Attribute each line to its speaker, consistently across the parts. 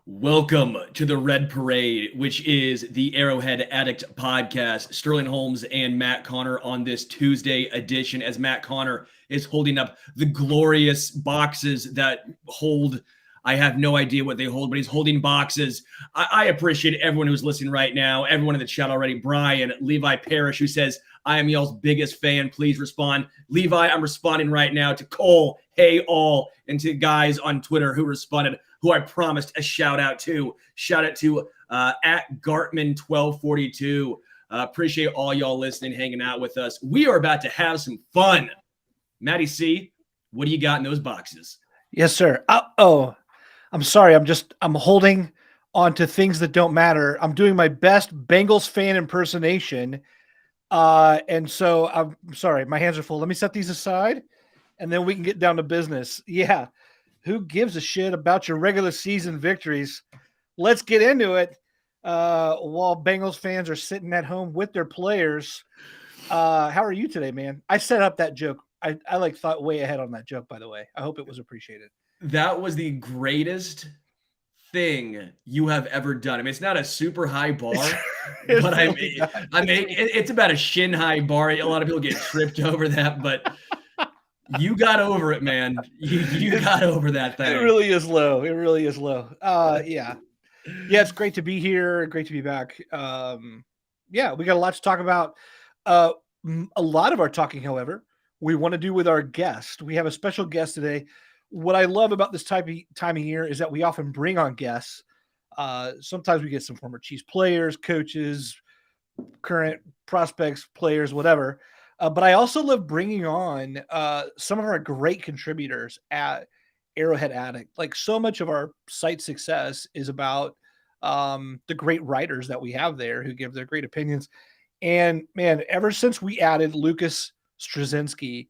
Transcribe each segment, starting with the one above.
Speaker 1: Welcome to the Red Parade, which is the Arrowhead Addict podcast. Sterling Holmes and Matt Connor on this Tuesday edition, as Matt Connor is holding up the glorious boxes that hold, I have no idea what they hold, but he's holding boxes. I appreciate everyone who's listening right now, everyone in the chat already. Brian, Levi Parrish, who says, I am y'all's biggest fan. Please respond. Levi, I'm responding right now to Cole, hey all, and to guys on Twitter who responded, who I promised a shout out to. Shout out to at Gartman1242. Appreciate all y'all listening, hanging out with us. We are about to have some fun. Matty C, what do you got in those boxes?
Speaker 2: Yes, sir. I'm sorry. I'm holding on to things that don't matter. I'm doing my best Bengals fan impersonation. And so I'm sorry, my hands are full. Let me set these aside and then we can get down to business. Yeah. Who gives a shit about your regular season victories? Let's get into it. While Bengals fans are sitting at home with their players. How are you today, man? I set up that joke. I thought way ahead on that joke, by the way. I hope it was appreciated.
Speaker 1: That was the greatest thing you have ever done. I mean, it's not a super high bar, but I mean, it's about a shin high bar. A lot of people get tripped over that, but you got over it, man. You got over that thing.
Speaker 2: It really is low. Yeah. It's great to be here. Great to be back. We got a lot to talk about. A lot of our talking, however, we want to do with our guest. We have a special guest today. What I love about this time of year is that we often bring on guests. Sometimes we get some former Chiefs players, coaches, current prospects, players, whatever. But I also love bringing on some of our great contributors at Arrowhead Addict. Like, so much of our site success is about the great writers that we have there who give their great opinions. And man, ever since we added Lucas Strozinksy,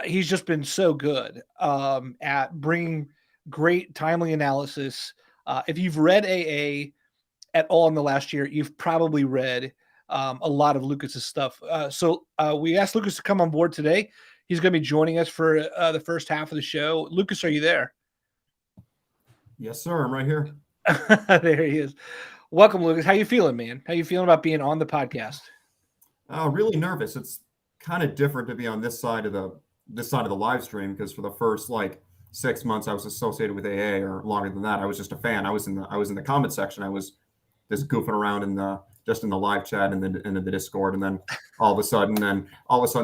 Speaker 2: he's just been so good at bringing great timely analysis. If you've read AA at all in the last year, you've probably read a lot of Lucas's stuff. So we asked Lucas to come on board today. He's going to be joining us for the first half of the show. Lucas, are you there?
Speaker 3: Yes, sir. I'm right here.
Speaker 2: There he is. Welcome, Lucas. How you feeling, man? How you feeling about being on the podcast?
Speaker 3: Really nervous. It's kind of different to be on this side of the live stream, because for the first 6 months I was associated with AA, or longer than that. I was just a fan. I was in the comment section. I was just goofing around in the live chat and then in the Discord, and then all of a sudden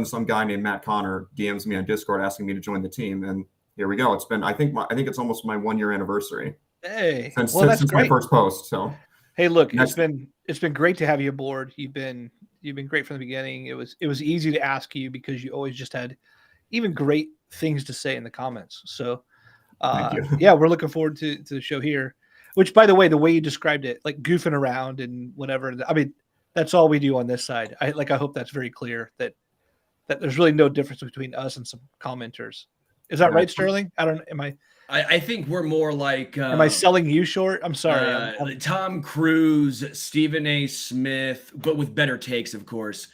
Speaker 3: some guy named Matt Connor DMs me on Discord asking me to join the team, and here we go. It's been I think it's almost my 1 year anniversary.
Speaker 2: Hey,
Speaker 3: since my first post. So
Speaker 2: hey, look, it's been great to have you aboard. You've been great from the beginning. It was easy to ask you because you always just had even great things to say in the comments. So we're looking forward to the show here, which, by the way you described it, like goofing around and whatever, I mean, that's all we do on this side. I hope that's very clear that there's really no difference between us and some commenters. Is that right, Sterling?
Speaker 1: I think we're more like
Speaker 2: am I selling you short? I'm sorry.
Speaker 1: Tom Cruise, Stephen A. Smith, but with better takes, of course.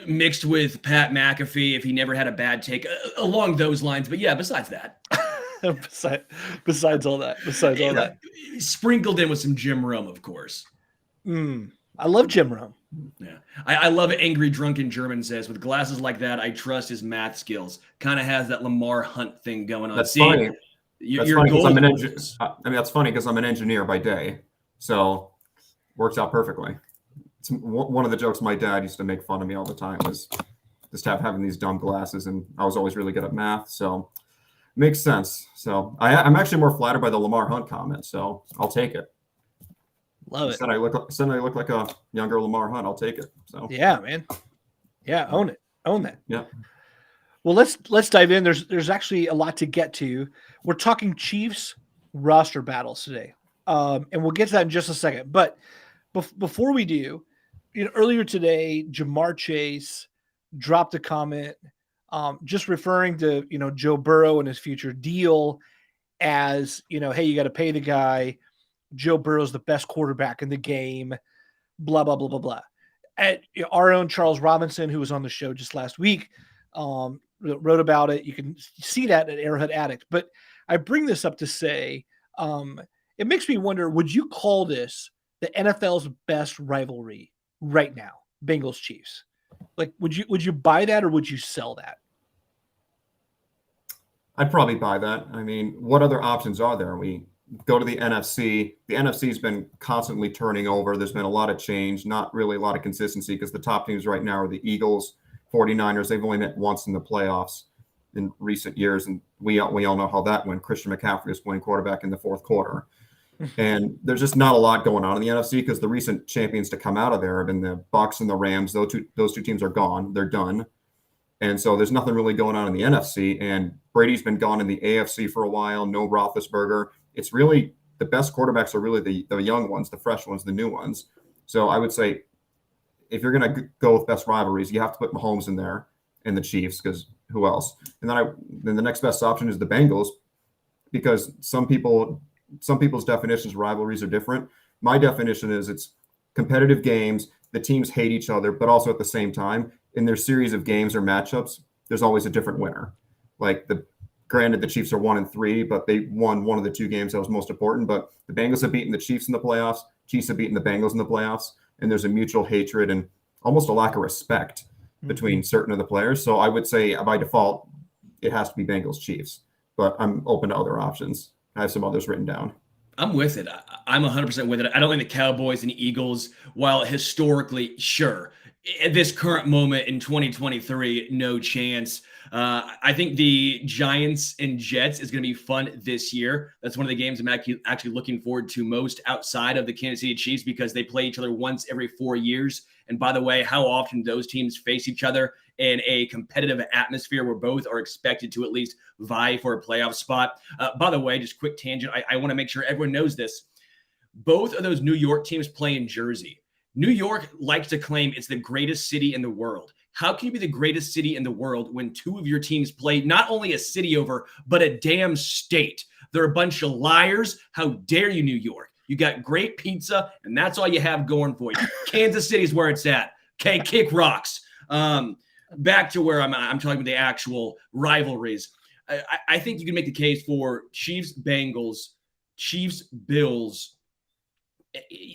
Speaker 1: Mixed with Pat McAfee if he never had a bad take, along those lines. But yeah, besides that.
Speaker 2: besides all that.
Speaker 1: Sprinkled in with some Jim Rome, of course.
Speaker 2: I love Jim Rome.
Speaker 1: Yeah. I love it. Angry Drunken German says, with glasses like that, I trust his math skills. Kind of has that Lamar Hunt thing going on.
Speaker 3: That's funny. That's funny because I'm an engineer by day. So works out perfectly. It's one of the jokes my dad used to make fun of me all the time was just having these dumb glasses, and I was always really good at math. So makes sense. So I'm actually more flattered by the Lamar Hunt comment. So I'll take it.
Speaker 2: Love it.
Speaker 3: Said I look like a younger Lamar Hunt. I'll take it. So
Speaker 2: yeah, man. Yeah, own it. Own that.
Speaker 3: Yeah.
Speaker 2: Well, let's dive in. There's actually a lot to get to. We're talking Chiefs roster battles today, and we'll get to that in just a second. But before we do, earlier today, Jamar Chase dropped a comment, just referring to Joe Burrow and his future deal as hey, you got to pay the guy. Joe Burrow's the best quarterback in the game, blah, blah, blah, blah, blah. At our own Charles Robinson, who was on the show just last week, wrote about it. You can see that at Arrowhead Addict. But I bring this up to say, it makes me wonder, would you call this the NFL's best rivalry right now, Bengals Chiefs? Like, would you buy that, or would you sell that?
Speaker 3: I'd probably buy that. I mean, what other options are there? We go to the NFC. The NFC's been constantly turning over. There's been a lot of change, not really a lot of consistency, because the top teams right now are the Eagles, 49ers. They've only met once in the playoffs in recent years, and we all know how that went. Christian McCaffrey was playing quarterback in the fourth quarter. And there's just not a lot going on in the NFC, because the recent champions to come out of there have been the Bucs and the Rams. Those two teams are gone. They're done. And so there's nothing really going on in the NFC. And Brady's been gone in the AFC for a while. No Roethlisberger. It's really the best quarterbacks are really the young ones, the fresh ones, the new ones. So I would say if you're going to go with best rivalries, you have to put Mahomes in there and the Chiefs, because who else? And then the next best option is the Bengals, because some people's definitions of rivalries are different. My definition is it's competitive games. The teams hate each other, but also at the same time, in their series of games or matchups, there's always a different winner. Like granted, the Chiefs are 1-3, but they won one of the two games that was most important. But the Bengals have beaten the Chiefs in the playoffs. Chiefs have beaten the Bengals in the playoffs. And there's a mutual hatred and almost a lack of respect between certain of the players. So I would say by default, it has to be Bengals Chiefs. But I'm open to other options. I have some others written down.
Speaker 1: I'm with it. I'm 100% with it. I don't think the Cowboys and Eagles, while historically, sure, at this current moment in 2023, no chance. I think the Giants and Jets is going to be fun this year. That's one of the games I'm actually looking forward to most outside of the Kansas City Chiefs, because they play each other once every 4 years. And by the way, how often those teams face each other in a competitive atmosphere where both are expected to at least vie for a playoff spot. By the way, just quick tangent. I want to make sure everyone knows this. Both of those New York teams play in Jersey. New York likes to claim it's the greatest city in the world. How can you be the greatest city in the world when two of your teams play not only a city over, but a damn state? They're a bunch of liars. How dare you, New York? You got great pizza, and that's all you have going for you. Kansas City is where it's at. Okay, kick rocks. Back to where I'm talking about the actual rivalries. I think you can make the case for Chiefs, Bengals, Chiefs, Bills,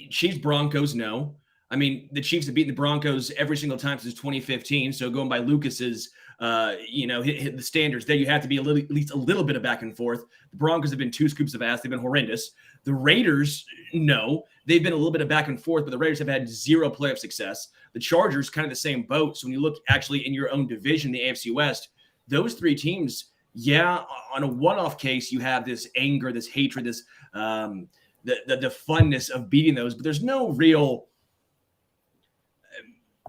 Speaker 1: Chiefs, Broncos, no. I mean, the Chiefs have beaten the Broncos every single time since 2015. So going by Lucas's, hit the standards there, you have to be at least a little bit of back and forth. The Broncos have been two scoops of ass. They've been horrendous. The Raiders, no. They've been a little bit of back and forth, but the Raiders have had zero playoff success. The Chargers, kind of the same boat. So when you look actually in your own division, the AFC West, those three teams, yeah, on a one-off case, you have this anger, this hatred, this the funness of beating those, but there's no real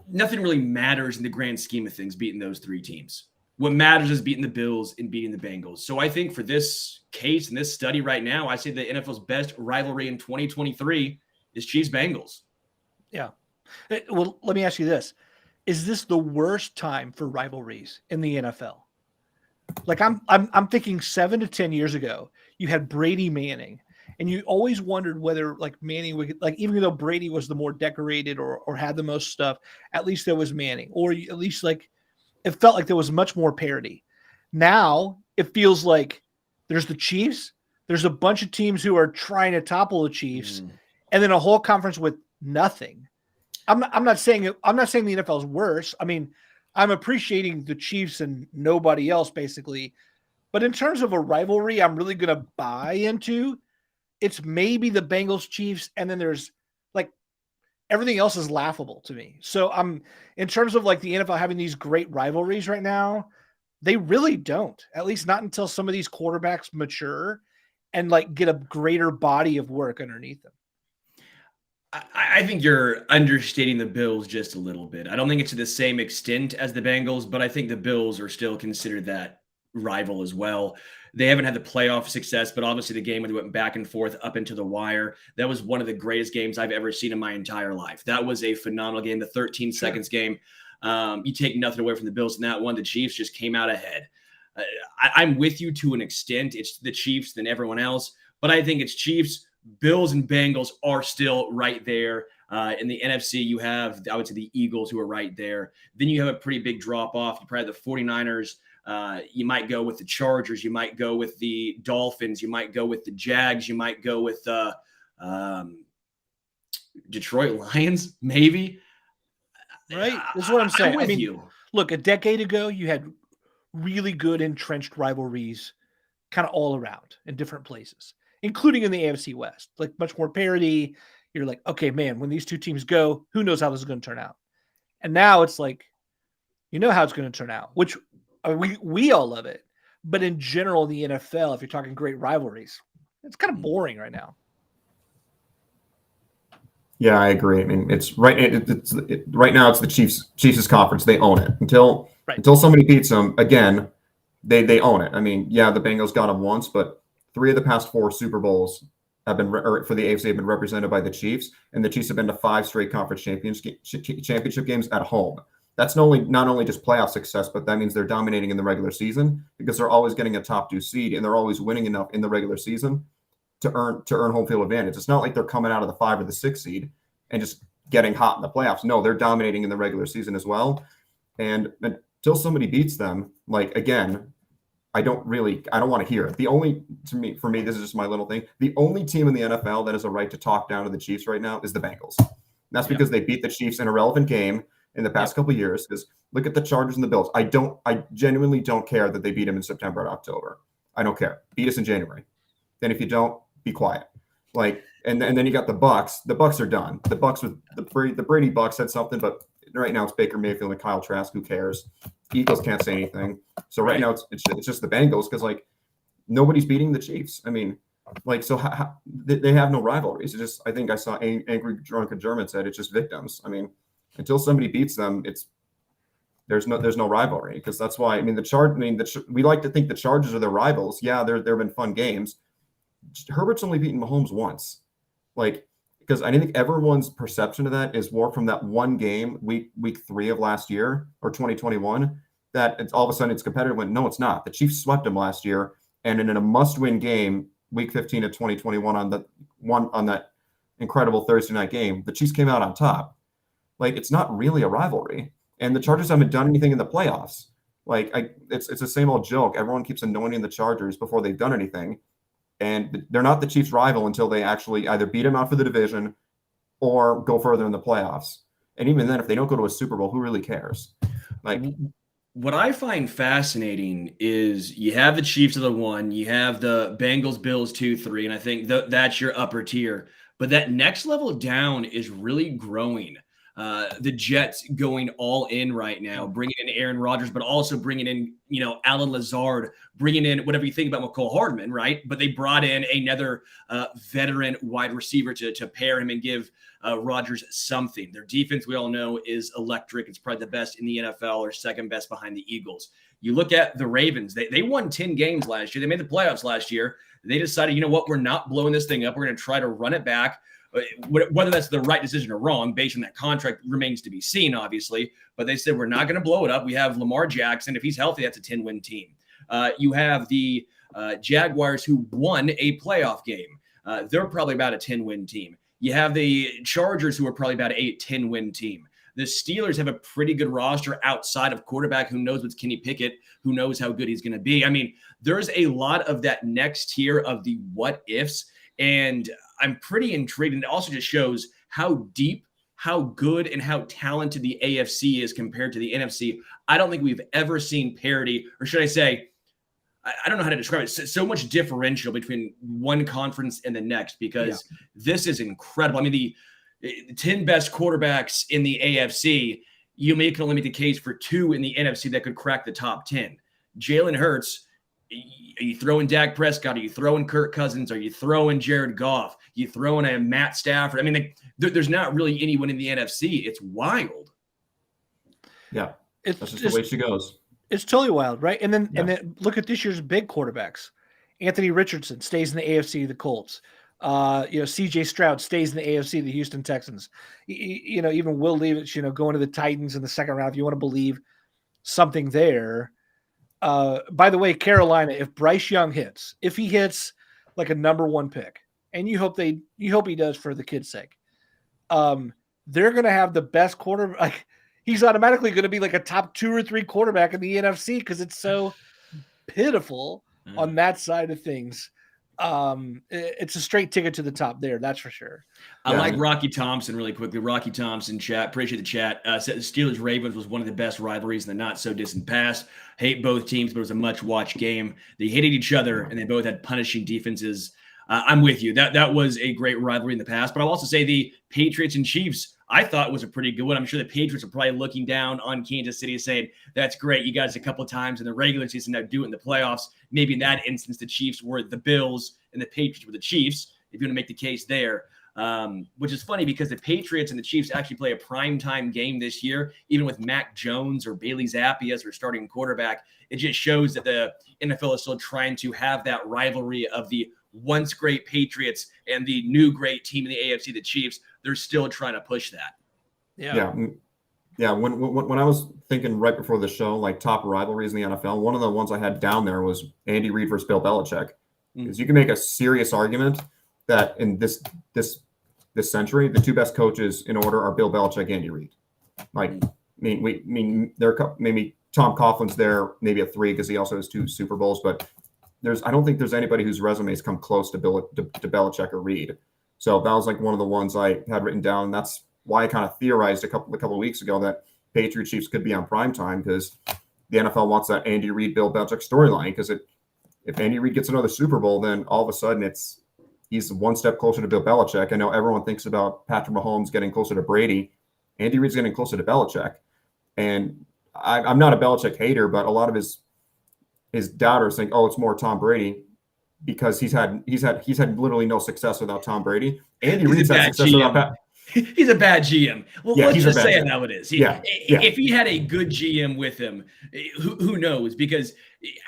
Speaker 1: nothing really matters in the grand scheme of things beating those three teams. What matters is beating the Bills and beating the Bengals. So I think for this case and this study right now, I say the NFL's best rivalry in 2023 is Chiefs-Bengals.
Speaker 2: Yeah. Well, let me ask you this. Is this the worst time for rivalries in the NFL? Like I'm thinking 7 to 10 years ago, you had Brady Manning, and you always wondered whether like Manning would, like, even though Brady was the more decorated or had the most stuff, at least there was Manning, or at least like it felt like there was much more parity. Now it feels like there's the Chiefs, there's a bunch of teams who are trying to topple the Chiefs, and then a whole conference with nothing. I'm not saying the NFL is worse. I mean, I'm appreciating the Chiefs and nobody else basically, but in terms of a rivalry, I'm really going to buy into. It's maybe the Bengals Chiefs, and then there's like everything else is laughable to me. So I'm in terms of like the NFL having these great rivalries right now, they really don't, at least not until some of these quarterbacks mature and like get a greater body of work underneath them.
Speaker 1: I think you're understating the Bills just a little bit. I don't think it's to the same extent as the Bengals, but I think the Bills are still considered that rival as well. They haven't had the playoff success, but obviously the game when they went back and forth up into the wire, that was one of the greatest games I've ever seen in my entire life. That was a phenomenal game. The 13 seconds game, you take nothing away from the Bills in that one. The Chiefs just came out ahead. I'm with you to an extent. It's the Chiefs than everyone else, but I think it's Chiefs. Bills and Bengals are still right there. In the NFC, you have, I would say, the Eagles who are right there. Then you have a pretty big drop-off. You probably have the 49ers, You might go with the Chargers. You might go with the Dolphins. You might go with the Jags. You might go with the Detroit Lions, maybe.
Speaker 2: Right. This is what I'm saying.
Speaker 1: I'm with you.
Speaker 2: Look, a decade ago, you had really good entrenched rivalries kind of all around in different places, including in the AFC West, like much more parity. You're like, okay, man, when these two teams go, who knows how this is going to turn out? And now it's like, you know how it's going to turn out, which we all love it. But in general, the NFL, if you're talking great rivalries, it's kind of boring right now.
Speaker 3: Yeah, I agree. I mean, it's right. Right now, it's the Chiefs' conference. They own it until somebody beats them again. They own it. I mean, yeah, the Bengals got them once, but 3 of the past 4 Super Bowls have been for the AFC have been represented by the Chiefs, and the Chiefs have been to 5 straight conference championship games at home. That's not only just playoff success, but that means they're dominating in the regular season because they're always getting a top 2 seed and they're always winning enough in the regular season to earn home field advantage. It's not like they're coming out of the 5 or the 6 seed and just getting hot in the playoffs. No, they're dominating in the regular season as well. And until somebody beats them, like again, I don't want to hear it. For me, this is just my little thing. The only team in the NFL that has a right to talk down to the Chiefs right now is the Bengals. And that's because they beat the Chiefs in a relevant game in the past couple of years. Because look at the Chargers and the Bills. I genuinely don't care that they beat them in September and October. I don't care. Beat us in January. Then if you don't, be quiet. Like, and then you got the Bucks. The Bucks are done. The Bucks with the Brady Bucks said something, but right now it's Baker Mayfield and Kyle Trask. Who cares? Eagles can't say anything. So right now it's just the Bengals because like nobody's beating the Chiefs. I mean, like so they have no rivalries. It's just I think I saw Angry Drunken German said it's just victims. I mean, until somebody beats them, there's no rivalry because that's why I mean we like to think the Chargers are their rivals. Yeah, there have been fun games. Herbert's only beaten Mahomes once, like because I think everyone's perception of that is more from that one game, week 3 of last year or 2021, that it's all of a sudden it's competitive. When no, it's not. The Chiefs swept them last year, and in a must-win game, week 15 of 2021 on that incredible Thursday night game, the Chiefs came out on top. Like it's not really a rivalry, and the Chargers haven't done anything in the playoffs. Like it's the same old joke. Everyone keeps anointing the Chargers before they've done anything. And they're not the Chiefs' rival until they actually either beat them out for the division or go further in the playoffs. And even then, if they don't go to a Super Bowl, who really cares? Like,
Speaker 1: what I find fascinating is you have the Chiefs of the 1, you have the Bengals, Bills 2, 3, and I think that's your upper tier. But that next level down is really growing. The Jets going all in right now, bringing in Aaron Rodgers, but also bringing in, Alan Lazard, bringing in whatever you think about McCole Hardman, right? But they brought in another veteran wide receiver to pair him and give Rodgers something. Their defense, we all know, is electric. It's probably the best in the NFL or second best behind the Eagles. You look at the Ravens. They won 10 games last year. They made the playoffs last year. They decided, you know what, we're not blowing this thing up. We're going to try to run it back. Whether that's the right decision or wrong, based on that contract, remains to be seen, obviously. But they said, we're not going to blow it up. We have Lamar Jackson. If he's healthy, that's a 10-win team. You have the Jaguars, who won a playoff game. They're probably about a 10-win team. You have the Chargers, who are probably about a 10-win team. The Steelers have a pretty good roster outside of quarterback. Who knows what's Kenny Pickett? Who knows how good he's going to be? I mean, there's a lot of that next tier of the what ifs. And I'm pretty intrigued. And it also just shows how deep, how good, and how talented the AFC is compared to the NFC. I don't think we've ever seen parity, or should I say, I don't know how to describe it. So much differential between one conference and the next, because this is incredible. I mean, the 10 best quarterbacks in the AFC, you can only make the case for 2 in the NFC that could crack the top 10. Jalen Hurts. Are you throwing Dak Prescott? Are you throwing Kirk Cousins? Are you throwing Jared Goff? You throwing a Matt Stafford? I mean, there's not really anyone in the NFC. It's wild.
Speaker 3: Yeah, that's just the way she goes.
Speaker 2: It's totally wild, right? And then look at this year's big quarterbacks. Anthony Richardson stays in the AFC, the Colts. CJ Stroud stays in the AFC, the Houston Texans. Even Will Levis, going to the Titans in the second round. If you want to believe something there. By the way, Carolina, if Bryce Young hits, if he hits like a number 1 pick, and you hope he does for the kid's sake, they're going to have the best quarterback. Like, he's automatically going to be like a top 2 or 3 quarterback in the NFC because it's so pitiful on that side of things. It's a straight ticket to the top there, that's for sure.
Speaker 1: I like Rocky Thompson really quickly. Rocky Thompson chat, appreciate the chat. Said the Steelers Ravens was one of the best rivalries in the not so distant past. Hate both teams, but it was a much watched game. They hated each other and they both had punishing defenses. I'm with you. That was a great rivalry in the past, but I'll also say the Patriots and Chiefs I thought was a pretty good one. I'm sure the Patriots are probably looking down on Kansas City saying, that's great. You guys a couple of times in the regular season, now do it in the playoffs. Maybe in that instance, the Chiefs were the Bills and the Patriots were the Chiefs, if you want to make the case there. Which is funny because the Patriots and the Chiefs actually play a primetime game this year, even with Mac Jones or Bailey Zappi as their starting quarterback. It just shows that the NFL is still trying to have that rivalry of the once great Patriots and the new great team in the AFC, the Chiefs. They're still trying to push that.
Speaker 3: Yeah. When I was thinking right before the show, like top rivalries in the NFL, one of the ones I had down there was Andy Reid versus Bill Belichick. Because you can make a serious argument that in this century, the two best coaches in order are Bill Belichick and Andy Reid. Like, there are maybe Tom Coughlin's there, maybe a 3 because he also has 2 Super Bowls, but I don't think there's anybody whose resumes come close to Belichick or Reid. So that was like one of the ones I had written down. That's why I kind of theorized a couple of weeks ago that Patriot Chiefs could be on primetime because the NFL wants that Andy Reid, Bill Belichick storyline. Because if Andy Reid gets another Super Bowl, then all of a sudden he's one step closer to Bill Belichick. I know everyone thinks about Patrick Mahomes getting closer to Brady. Andy Reid's getting closer to Belichick. And I'm not a Belichick hater, but a lot of his doubters think, oh, it's more Tom Brady because he's had literally no success without Tom Brady. Andy Reid's had success without Pat.
Speaker 1: He's a bad GM. Well, let's just say it how it is. If he had a good GM with him, who knows? Because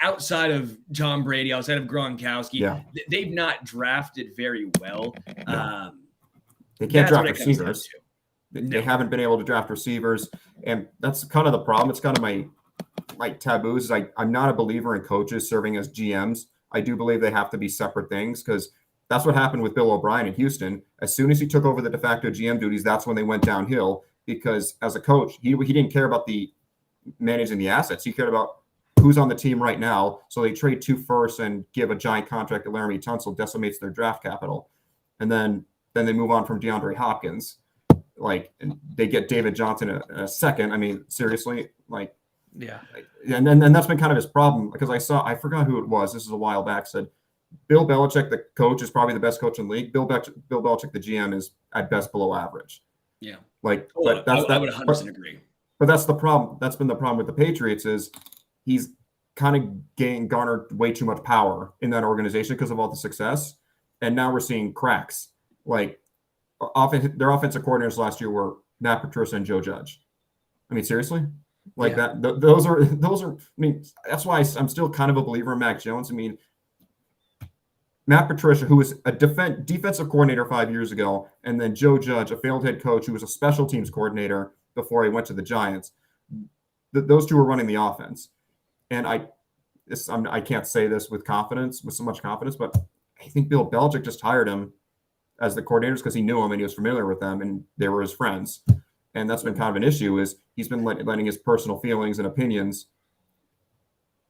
Speaker 1: outside of Tom Brady, outside of Gronkowski, they've not drafted very well.
Speaker 3: They can't draft receivers. They haven't been able to draft receivers, and that's kind of the problem. It's kind of my taboos. I'm not a believer in coaches serving as GMs. I do believe they have to be separate things because that's what happened with Bill O'Brien in Houston. As soon as he took over the de facto GM duties, that's when they went downhill because as a coach, he didn't care about the managing the assets. He cared about who's on the team right now. So they trade 2 firsts and give a giant contract to Laramie Tunsil, decimates their draft capital. And then they move on from DeAndre Hopkins. And they get David Johnson in a second. I mean, seriously, and that's been kind of his problem because I forgot who it was. This is a while back. Said Bill Belichick, the coach, is probably the best coach in the league. Bill Belichick, the GM, is at best below average.
Speaker 1: Yeah,
Speaker 3: I would
Speaker 1: 100% agree.
Speaker 3: But that's the problem. That's been the problem with the Patriots is he's kind of garnered way too much power in that organization because of all the success, and now we're seeing cracks. Their offensive coordinators last year were Matt Patricia and Joe Judge. I mean, seriously, that. Those are. I mean, that's why I'm still kind of a believer in Mac Jones. I mean, Matt Patricia, who was a defensive coordinator 5 years ago, and then Joe Judge, a failed head coach who was a special teams coordinator before he went to the Giants. Those two were running the offense, and I can't say this with so much confidence, but I think Bill Belichick just hired him as the coordinators because he knew him and he was familiar with them and they were his friends. And that's been kind of an issue is he's been letting his personal feelings and opinions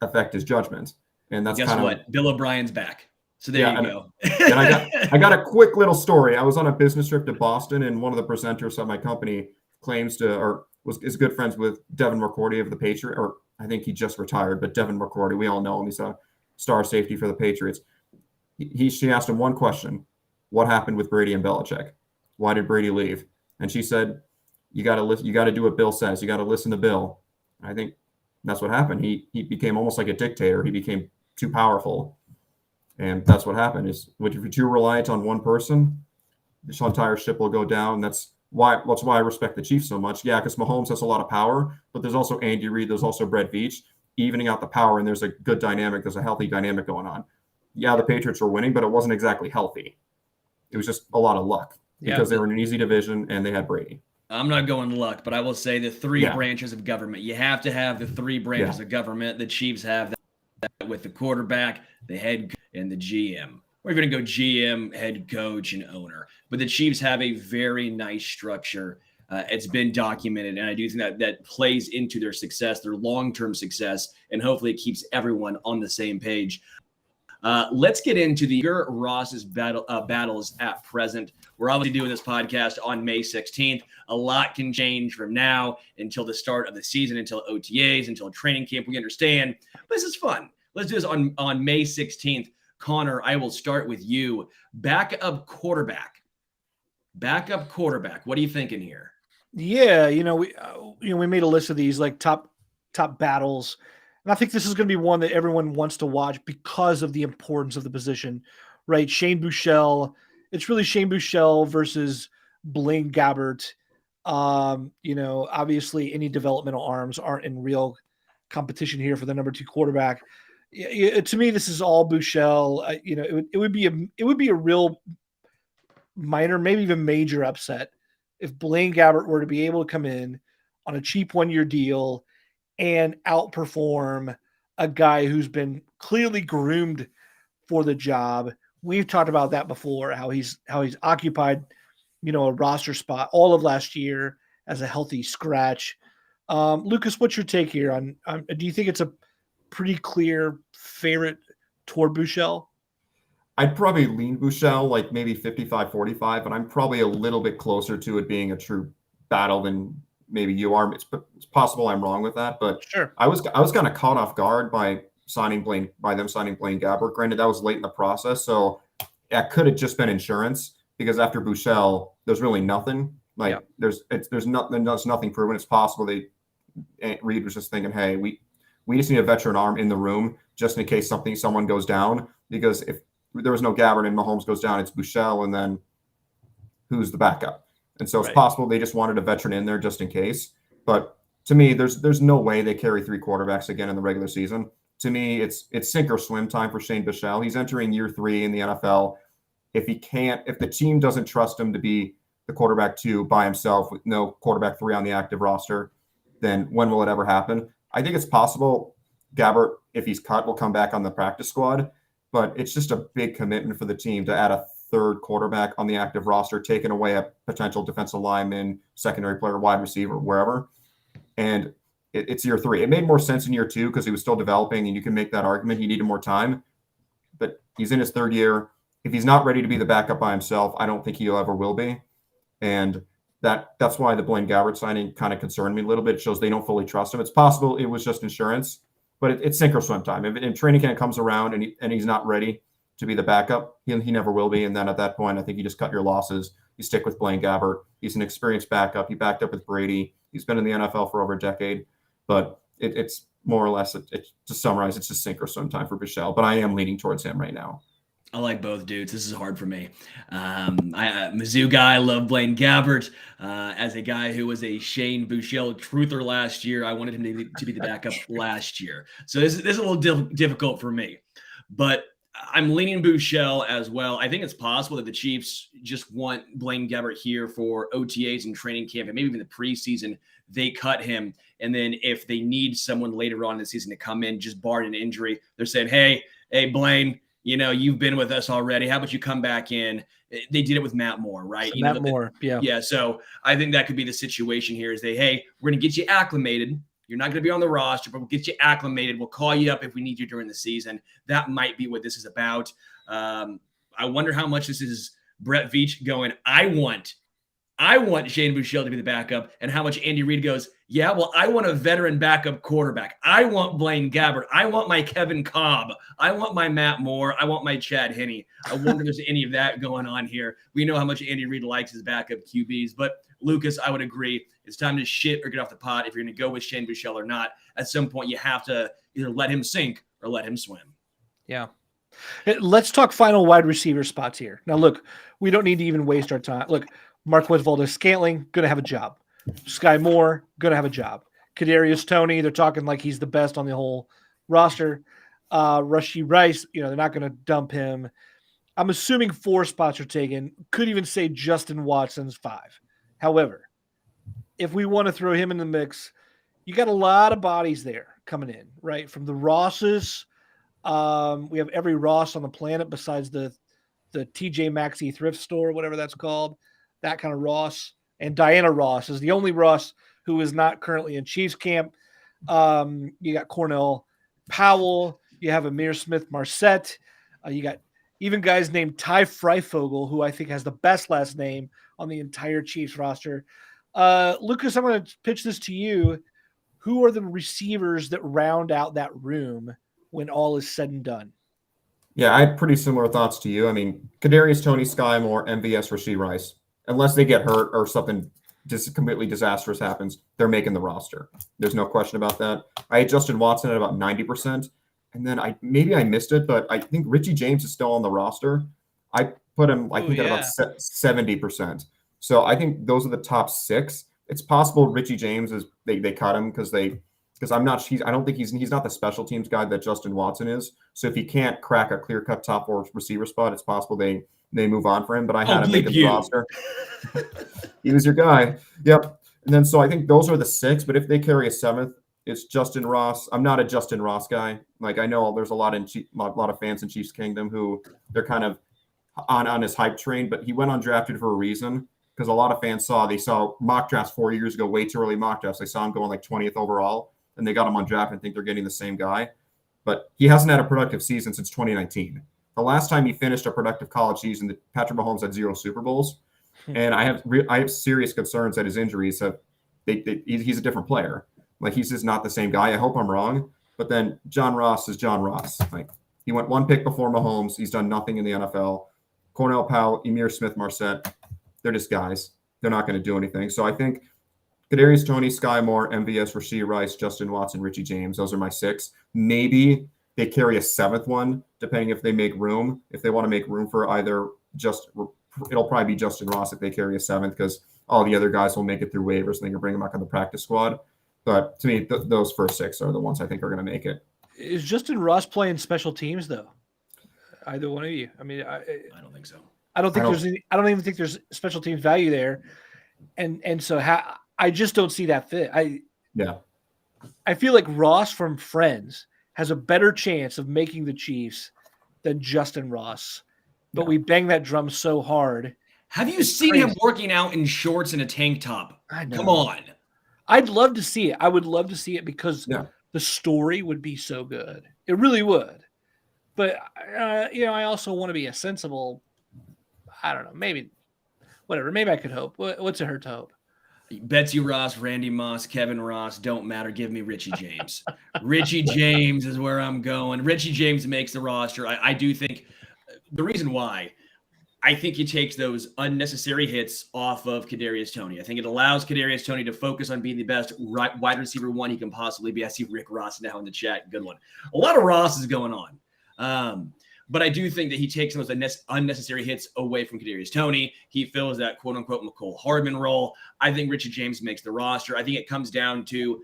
Speaker 3: affect his judgment. And that's what
Speaker 1: Bill O'Brien's back. So there you go.
Speaker 3: And I got a quick little story. I was on a business trip to Boston and one of the presenters of my company is good friends with Devin McCourty of the Patriots, or I think he just retired, but Devin McCourty, we all know him. He's a star safety for the Patriots. She asked him one question. What happened with Brady and Belichick? Why did Brady leave? And she said, you got to do what Bill says. You got to listen to Bill. And I think that's what happened. He became almost like a dictator. He became too powerful. And that's what happened is if you're too reliant on one person, this entire ship will go down. That's why I respect the Chiefs so much. Yeah, because Mahomes has a lot of power, but there's also Andy Reid. There's also Brett Veach evening out the power, and there's a good dynamic. There's a healthy dynamic going on. Yeah, the Patriots were winning, but it wasn't exactly healthy. It was just a lot of luck because they were in an easy division and they had Brady.
Speaker 1: I'm not going luck, but I will say the 3 branches of government. You have to have the 3 branches of government. The Chiefs have that with the quarterback, the head coach, and the GM. We're going to go GM, head coach, and owner. But the Chiefs have a very nice structure It's been documented, and I do think that plays into their success, their long-term success, and hopefully it keeps everyone on the same page. Let's get into the Ross's battles at present. We're obviously doing this podcast on May 16th. A lot can change from now until the start of the season, until OTAs, until training camp. We understand, but this is fun. Let's do this on May 16th. Connor, I will start with you. Backup quarterback. What are you thinking here?
Speaker 2: Yeah, we made a list of these like top battles, and I think this is going to be one that everyone wants to watch because of the importance of the position, right? Shane Buechele. It's really Shane Buechele versus Blaine Gabbert. Obviously any developmental arms aren't in real competition here for the number 2 quarterback. To me, this is all Buechele. It would be a real minor, maybe even major upset if Blaine Gabbert were to be able to come in on a cheap 1-year deal and outperform a guy who's been clearly groomed for the job. We've talked about that before, how he's occupied, a roster spot all of last year as a healthy scratch. Lucas, what's your take here on do you think it's a pretty clear favorite toward Buechele?
Speaker 3: I'd probably lean Buechele, like maybe 55-45, but I'm probably a little bit closer to it being a true battle than maybe you are. It's possible I'm wrong with that, but
Speaker 2: sure.
Speaker 3: I was kind of caught off guard by them signing Blaine Gabbert. Granted, that was late in the process, so that could have just been insurance, because after Buechele, there's really nothing. There's nothing proven. It's possible Reed was just thinking, hey, we just need a veteran arm in the room just in case someone goes down, because if there was no Gabbert and Mahomes goes down, it's Buechele, and then who's the backup? And so it's possible they just wanted a veteran in there just in case. But to me, there's no way they carry 3 quarterbacks again in the regular season. To me, it's sink or swim time for Shane Buechele. He's entering year 3 in the NFL. If the team doesn't trust him to be the quarterback 2 by himself with no quarterback 3 on the active roster, then when will it ever happen? I think it's possible Gabbert, if he's cut, will come back on the practice squad, but it's just a big commitment for the team to add a 3rd quarterback on the active roster, taking away a potential defensive lineman, secondary player, wide receiver, wherever. And it's year 3. It made more sense in year 2 because he was still developing, and you can make that argument. He needed more time, but he's in his 3rd year. If he's not ready to be the backup by himself, I don't think he ever will be. And that's why the Blaine Gabbert signing kind of concerned me a little bit. It shows they don't fully trust him. It's possible it was just insurance, but it's sink or swim time. If training camp comes around and he's not ready to be the backup, he never will be. And then at that point, I think you just cut your losses. You stick with Blaine Gabbert. He's an experienced backup. He backed up with Brady. He's been in the NFL for over a decade. But it's more or less, to summarize, it's just sink or swim time for Buechele. But I am leaning towards him right now.
Speaker 1: I like both dudes. This is hard for me. Mizzou guy, love Blaine Gabbert. As a guy who was a Shane Buechele truther last year, I wanted him to be the backup last year. So this is a little difficult for me. But I'm leaning Buechele as well. I think it's possible that the Chiefs just want Blaine Gabbert here for OTAs and training camp, and maybe even the preseason. They cut him, and then if they need someone later on in the season to come in, just barring an injury, they're saying, hey, Blaine, you've been with us already. How about you come back in? They did it with Matt Moore, right?
Speaker 2: So Matt Moore, yeah.
Speaker 1: Yeah, so I think that could be the situation here is hey, we're going to get you acclimated. You're not going to be on the roster, but we'll get you acclimated. We'll call you up if we need you during the season. That might be what this is about. I wonder how much this is Brett Veach going, I want Shane Buechele to be the backup, and how much Andy Reid goes, yeah, well, I want a veteran backup quarterback. I want Blaine Gabbert. I want my Kevin Cobb. I want my Matt Moore. I want my Chad Henne. I wonder if there's any of that going on here. We know how much Andy Reid likes his backup QBs, but Lucas, I would agree. It's time to shit or get off the pot if you're going to go with Shane Buechele or not. At some point, you have to either let him sink or let him swim.
Speaker 2: Yeah. Let's talk final wide receiver spots here. Now, look, we don't need to even waste our time. Look, Marquez Valdes-Scantling, going to have a job. Sky Moore, going to have a job. Kadarius Toney, they're talking like he's the best on the whole roster. Rashee Rice, they're not going to dump him. I'm assuming 4 spots are taken. Could even say Justin Watson's 5. However, if we want to throw him in the mix, you got a lot of bodies there coming in, right? From the Rosses. We have every Ross on the planet besides the TJ Maxey thrift store, whatever that's called. That kind of Ross. And Diana Ross is the only Ross who is not currently in Chiefs camp. You got Cornell Powell. You have Amir Smith-Marset. You got even guys named Ty Freifogel, who I think has the best last name on the entire Chiefs roster. Lucas, I'm going to pitch this to you. Who are the receivers that round out that room when all is said and done?
Speaker 3: Yeah, I had pretty similar thoughts to you. I mean, Kadarius Toney, Sky Moore, MVS, Rashee Rice. Unless they get hurt or something just completely disastrous happens, they're making the roster. There's no question about that. I had Justin Watson at about 90%. And then I missed it, but I think Richie James is still on the roster. I put him, at about 70%. So I think those are the top 6. It's possible Richie James is they cut him because I don't think he's not the special teams guy that Justin Watson is. So if he can't crack a clear-cut top 4 receiver spot, it's possible they move on for him. But I had him make the roster. He was your guy. Yep. And then so I think those are the 6. But if they carry a 7th, it's Justin Ross. I'm not a Justin Ross guy. Like, I know there's a lot of fans in Chiefs Kingdom who they're kind of on his hype train, but he went undrafted for a reason because a lot of fans saw mock drafts 4 years ago, way too early mock drafts. They saw him going like 20th overall, and they got him undrafted and think they're getting the same guy. But he hasn't had a productive season since 2019. The last time he finished a productive college season, Patrick Mahomes had 0 Super Bowls. And I have serious concerns that his injuries he's a different player. Like, he's just not the same guy. I hope I'm wrong. But then John Ross is John Ross. Like, he went 1 pick before Mahomes. He's done nothing in the NFL. Cornell Powell, Emir Smith-Marset, they're just guys. They're not going to do anything. So I think Kadarius Toney, Sky Moore, MVS, Rashee Rice, Justin Watson, Richie James. Those are my 6. Maybe they carry a 7th one, depending if they make room. If they want to make room for it'll probably be Justin Ross if they carry a 7th, because all the other guys will make it through waivers and they can bring them back on the practice squad. But to me, those first 6 are the ones I think are going to make it.
Speaker 2: Is Justin Ross playing special teams though? Either one of you? I mean, I
Speaker 1: don't think so.
Speaker 2: I don't even think there's special teams value there, and so I just don't see that fit. I feel like Ross from Friends has a better chance of making the Chiefs than Justin Ross, but we bang that drum so hard.
Speaker 1: Have you seen him working out in shorts and a tank top?
Speaker 2: I know.
Speaker 1: Come on.
Speaker 2: I'd love to see it. I would love to see it because the story would be so good. It really would. But, I also want to be a sensible, I don't know, maybe, whatever. Maybe I could hope. What's it hurt to hope?
Speaker 1: Betsy Ross, Randy Moss, Kevin Ross, don't matter. Give me Richie James. Richie James is where I'm going. Richie James makes the roster. I do think the reason why, I think he takes those unnecessary hits off of Kadarius Toney. I think it allows Kadarius Toney to focus on being the best wide receiver 1 he can possibly be. I see Rick Ross now in the chat. Good one. A lot of Ross is going on. But I do think that he takes those unnecessary hits away from Kadarius Toney. He fills that quote-unquote McCole Hardman role. I think Richie James makes the roster. I think it comes down to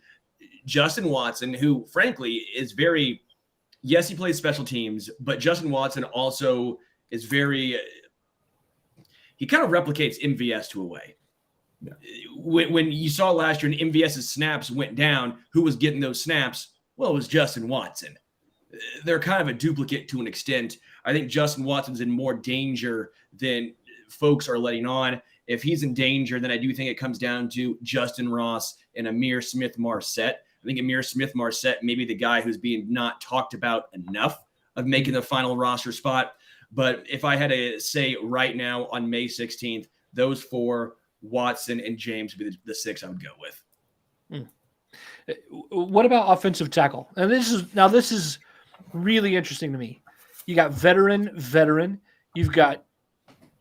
Speaker 1: Justin Watson, who, frankly, is very – yes, he plays special teams, but Justin Watson also is very he kind of replicates MVS to a way. Yeah. When you saw last year and MVS's snaps went down, who was getting those snaps? Well, it was Justin Watson. They're kind of a duplicate to an extent. I think Justin Watson's in more danger than folks are letting on. If he's in danger, then I do think it comes down to Justin Ross and Amir Smith-Marset. I think Amir Smith-Marset may be the guy who's being not talked about enough of making the final roster spot. But if I had to say right now on May 16th, those 4, Watson and James, would be the 6 I would go with.
Speaker 2: What about offensive tackle? And this is really interesting to me. You got veteran. You've got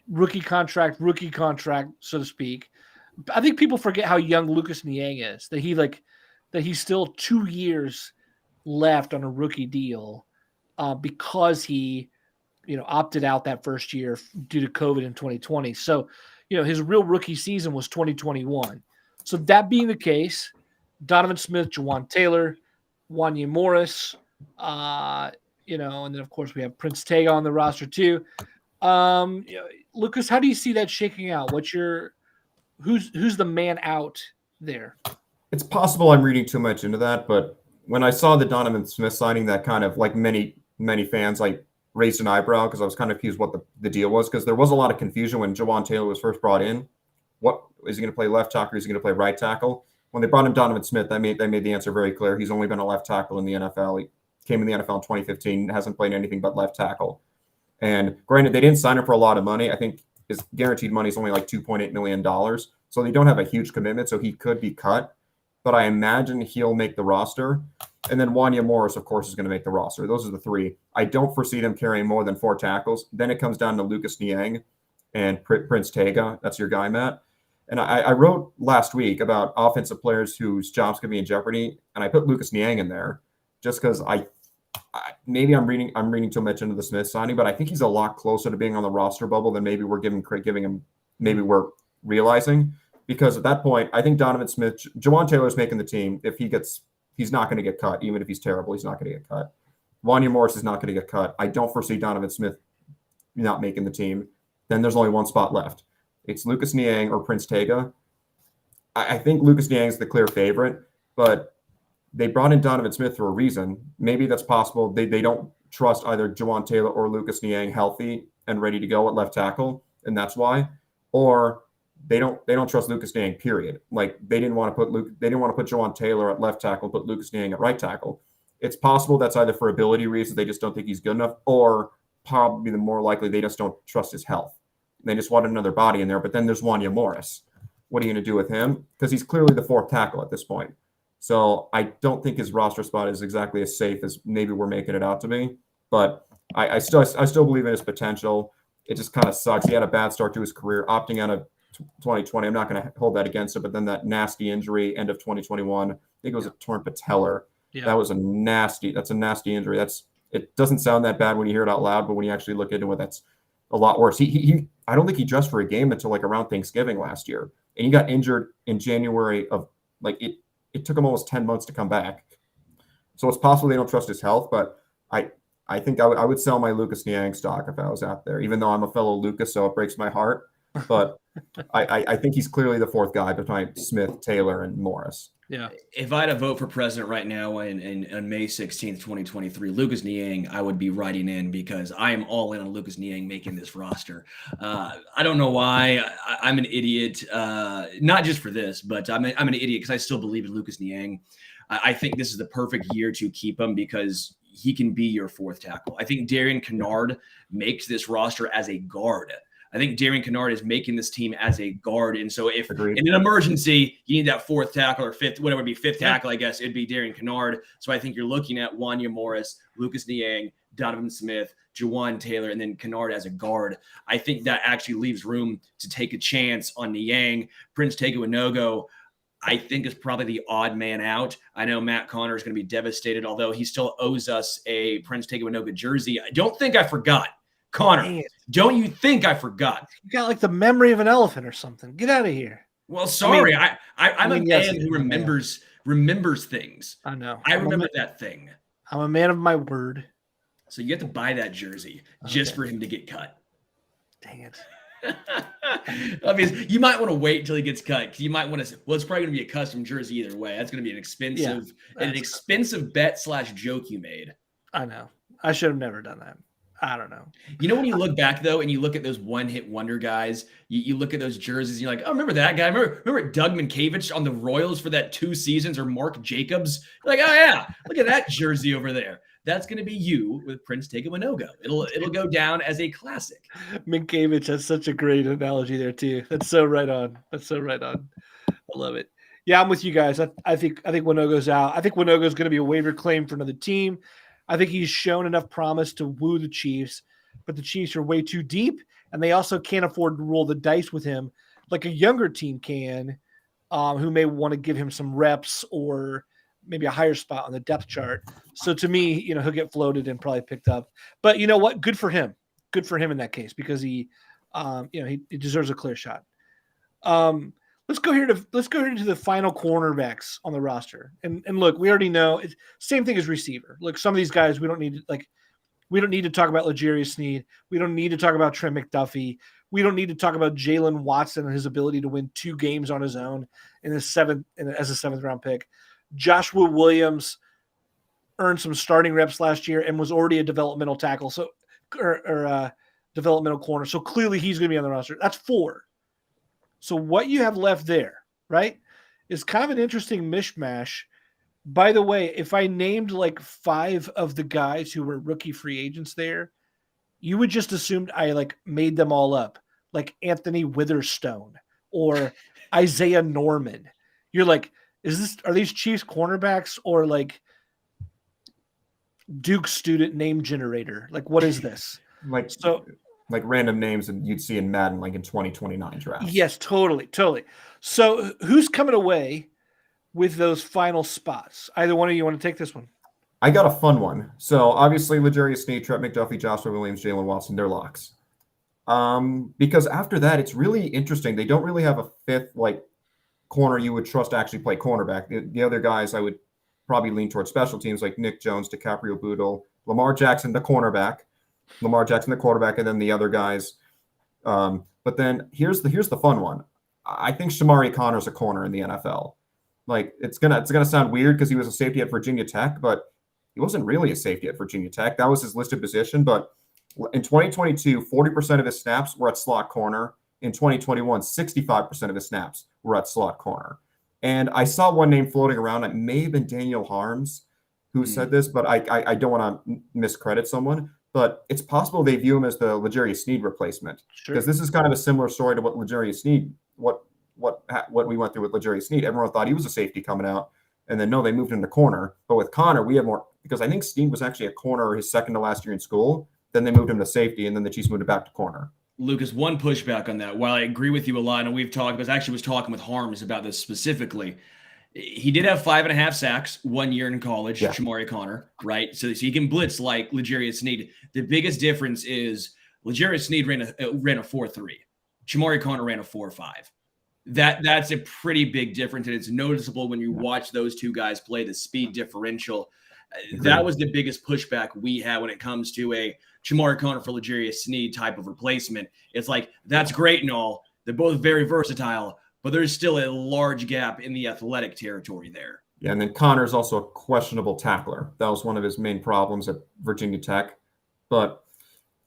Speaker 2: rookie contract, so to speak. I think people forget how young Lucas Niang is. That he's still 2 years left on a rookie deal because he, opted out that first year due to COVID in 2020. So, his real rookie season was 2021. So that being the case, Donovan Smith, Jawan Taylor, Wanya Morris, and then of course we have Prince Tega on the roster too. Lucas, how do you see that shaking out? Who's the man out there?
Speaker 3: It's possible I'm reading too much into that, but when I saw the Donovan Smith signing, that kind of like many fans raised an eyebrow because I was kind of confused what the deal was, because there was a lot of confusion when Jawan Taylor was first brought in. what is he going to play left tackle? Or is he going to play right tackle? When they brought in Donovan Smith, they made the answer very clear. He's only been a left tackle in the NFL. He came in the NFL in 2015, hasn't played anything but left tackle. And granted, they didn't sign him for a lot of money. I think his guaranteed money is only like $2.8 million. So they don't have a huge commitment, so he could be cut. But I imagine he'll make the roster. And then Wanya Morris, of course, is going to make the roster. Those are the three. I don't foresee them carrying more than 4 tackles. Then it comes down to Lucas Niang and Prince Tega. That's your guy, Matt. And I wrote last week about offensive players whose jobs could be in jeopardy, and I put Lucas Niang in there just because maybe I'm reading too much into the Smith signing, but I think he's a lot closer to being on the roster bubble than maybe we're giving him. Maybe we're realizing, because at that point, I think Donovan Smith, Jawan Taylor's making the team. If he's not going to get cut, even if he's terrible, he's not going to get cut. Wanya Morris is not going to get cut. I don't foresee Donovan Smith not making the team. Then there's only one spot left. It's Lucas Niang or Prince Tega. I think Lucas Niang is the clear favorite, but they brought in Donovan Smith for a reason. Maybe that's possible. They don't trust either Jawan Taylor or Lucas Niang healthy and ready to go at left tackle, and that's why. Or they don't trust Lucas Niang, period. Like they didn't want to put Jawan Taylor at left tackle, put Lucas Niang at right tackle. It's possible that's either for ability reasons, they just don't think he's good enough, or probably the more likely they just don't trust his health. They just want another body in there. But then there's Wanya Morris. What are you going to do with him? Because he's clearly the 4th tackle at this point. So I don't think his roster spot is exactly as safe as maybe we're making it out to be. But I still believe in his potential. It just kind of sucks. He had a bad start to his career, opting out of 2020. I'm not going to hold that against him. But then that nasty injury, end of 2021, I think it was a torn patellar. Yeah. That's a nasty injury. It doesn't sound that bad when you hear it out loud, but when you actually look into it, that's a lot worse. I don't think he dressed for a game until like around Thanksgiving last year. And he got injured in January of it took him almost 10 months to come back. So it's possible they don't trust his health, but I think I would sell my Lucas Niang stock if I was out there, even though I'm a fellow Lucas, so it breaks my heart. But I think he's clearly the 4th guy behind Smith, Taylor, and Morris.
Speaker 2: Yeah.
Speaker 1: If I had a vote for president right now on May 16th, 2023, Lucas Niang, I would be writing in because I am all in on Lucas Niang making this roster. I don't know why. I'm an idiot, not just for this, but I'm an idiot because I still believe in Lucas Niang. I think this is the perfect year to keep him because he can be your 4th tackle. I think Darian Kennard makes this roster as a guard. I think Darian Kennard is making this team as a guard. And so if in an emergency, you need that 4th tackle or 5th, whatever it would be, 5th tackle, I guess it'd be Darian Kennard. So I think you're looking at Wanya Morris, Lucas Niang, Donovan Smith, Jawan Taylor, and then Kennard as a guard. I think that actually leaves room to take a chance on Niang. Prince Tega Wanogho, I think, is probably the odd man out. I know Matt Connor is going to be devastated, although he still owes us a Prince Tega Wanogho jersey. I don't think I forgot. Connor, don't you think I forgot?
Speaker 2: You got like the memory of an elephant or something. Get out of here.
Speaker 1: Well, sorry. I'm a man who remembers things.
Speaker 2: I know.
Speaker 1: I remember that thing.
Speaker 2: I'm a man of my word.
Speaker 1: So you have to buy that jersey just for him to get cut.
Speaker 2: Dang it.
Speaker 1: Obviously, you might want to wait until he gets cut. You might want to. Well, it's probably going to be a custom jersey either way. That's going to be an expensive bet / joke you made.
Speaker 2: I know. I should have never done that. I don't know.
Speaker 1: You know, when you look back though, and you look at those one-hit wonder guys, you look at those jerseys, and you're like, oh, remember that guy? Remember Doug Minkiewicz on the Royals for that 2 seasons, or Mark Jacobs? You're like, oh yeah, look at that jersey over there. That's going to be you with Prince Tega Wanogho. It'll go down as a classic.
Speaker 2: Minkiewicz has such a great analogy there too. That's so right on. I love it. Yeah, I'm with you guys. I think Wanogho's out. I think Wanogho's going to be a waiver claim for another team. I think he's shown enough promise to woo the Chiefs, but the Chiefs are way too deep, and they also can't afford to roll the dice with him like a younger team can, who may want to give him some reps or maybe a higher spot on the depth chart. So to me, he'll get floated and probably picked up. But you know what? Good for him. Good for him in that case because he deserves a clear shot. Let's go here to the final cornerbacks on the roster. And look, we already know it's same thing as receiver. Look, some of these guys we don't need to talk about L'Jarius Sneed. We don't need to talk about Trent McDuffie. We don't need to talk about Jalen Watson and his ability to win 2 games on his own as a 7th round pick. Joshua Williams earned some starting reps last year and was already a developmental tackle, developmental corner. So clearly he's going to be on the roster. That's 4. So what you have left there, right, is kind of an interesting mishmash. By the way, if I named like 5 of the guys who were rookie free agents there, you would just assume I like made them all up, like Anthony Witherstone or Isaiah Norman. You're like, are these Chiefs cornerbacks or like Duke student name generator? Like, what is this?
Speaker 3: Like random names that you'd see in Madden, like in 2029 drafts.
Speaker 2: Yes, totally. So who's coming away with those final spots? Either one of you want to take this one?
Speaker 3: I got a fun one. So obviously, L'Jarius Sneed, Trent McDuffie, Joshua Williams, Jalen Watson, they're locks. Because after that, it's really interesting. They don't really have a fifth like corner you would trust to actually play cornerback. The other guys I would probably lean towards special teams like Nick Jones, DiCaprio Bootle, Lamar Jackson, the quarterback, and then the other guys. But then here's the fun one. I think Shamari Connor's a corner in the NFL. Like it's gonna sound weird because he was a safety at Virginia Tech, but he wasn't really a safety at Virginia Tech. That was his listed position. But in 2022, 40% of his snaps were at slot corner. In 2021, 65% of his snaps were at slot corner. And I saw one name floating around. It may have been Daniel Harms who said this, but I don't want to miscredit someone. But it's possible they view him as the L'Jarius Sneed replacement. Because this is kind of a similar story to what L'Jarius Sneed, what we went through with L'Jarius Sneed. Everyone thought he was a safety coming out. And then, no, they moved him to corner. But with Connor, we have more – because I think Sneed was actually a corner his second to last year in school. Then they moved him to safety, and then the Chiefs moved him back to corner.
Speaker 1: Lucas, one pushback on that. While I agree with you a lot, and we've talked, because I actually was talking with Harms about this specifically. He did have 5.5 sacks 1 year in college, Shamari Connor, right? So he can blitz like L'Jarius Sneed. The biggest difference is L'Jarius Sneed ran a 4.3. Shamari Connor ran a 4.5. That's a pretty big difference, and it's noticeable when you watch those two guys play, the speed differential. That was the biggest pushback we had when it comes to a Shamari Connor for L'Jarius Sneed type of replacement. It's like, that's great and all. They're both very versatile, but there's still a large gap in the athletic territory there.
Speaker 3: Yeah, and then Connor's also a questionable tackler. That was one of his main problems at Virginia Tech. But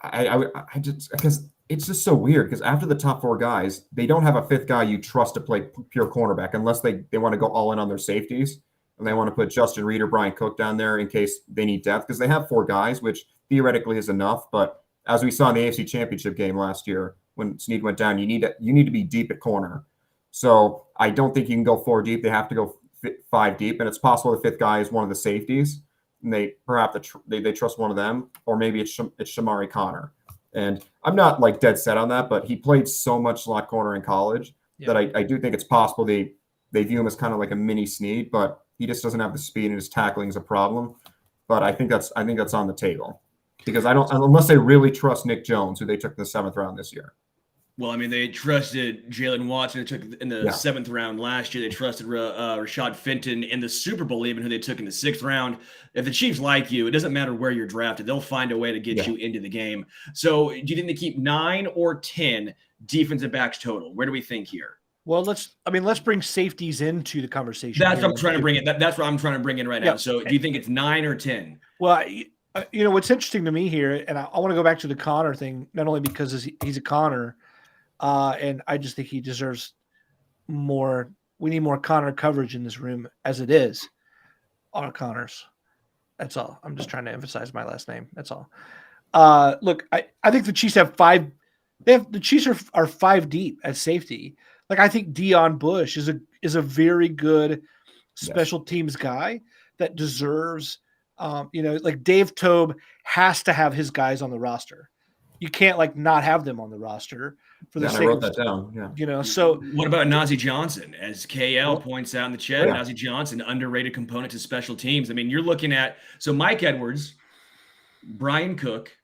Speaker 3: I just, because it's just so weird, because after the top 4 guys, they don't have a fifth guy you trust to play pure cornerback unless they want to go all in on their safeties. And they want to put Justin Reed or Brian Cook down there in case they need depth, because they have 4 guys, which theoretically is enough. But as we saw in the AFC Championship game last year, when Sneed went down, you need to be deep at corner. So I don't think you can go 4 deep. They have to go 5 deep, and it's possible the fifth guy is one of the safeties, and they perhaps they trust one of them, or maybe it's Shamari Connor. And I'm not like dead set on that, but he played so much slot corner in college that I do think it's possible they view him as kind of like a mini Sneed, but he just doesn't have the speed, and his tackling is a problem. But I think that's on the table, because unless they really trust Nick Jones, who they took in the 7th round this year.
Speaker 1: Well, I mean, they trusted Jalen Watson, who took in the 7th round last year. They trusted Rashad Fenton in the Super Bowl, even who they took in the 6th round. If the Chiefs like you, it doesn't matter where you're drafted. They'll find a way to get you into the game. So do you think they keep 9 or 10 defensive backs total? Where do we think here?
Speaker 2: Well, let's bring safeties into the conversation.
Speaker 1: That's what I'm trying to bring in. That's what I'm trying to bring in right now. So do you think it's 9 or 10?
Speaker 2: Well, what's interesting to me here, and I want to go back to the Connor thing, not only because he's a Connor, and I just think he deserves more. We need more Connor coverage in this room as it is. Our Connors. That's all. I'm just trying to emphasize my last name. That's all. Look, I think the Chiefs have 5. The Chiefs are 5 deep at safety. Like, I think Deion Bush is a very good special teams guy that deserves, like Dave Tobe has to have his guys on the roster. You can't like not have them on the roster for the sake
Speaker 3: I wrote that down. Yeah.
Speaker 2: So
Speaker 1: what about Najee Johnson? As KL points out in the chat,
Speaker 3: Yeah.
Speaker 1: Najee Johnson, underrated component to special teams. I mean, you're looking at Mike Edwards, Brian Cook,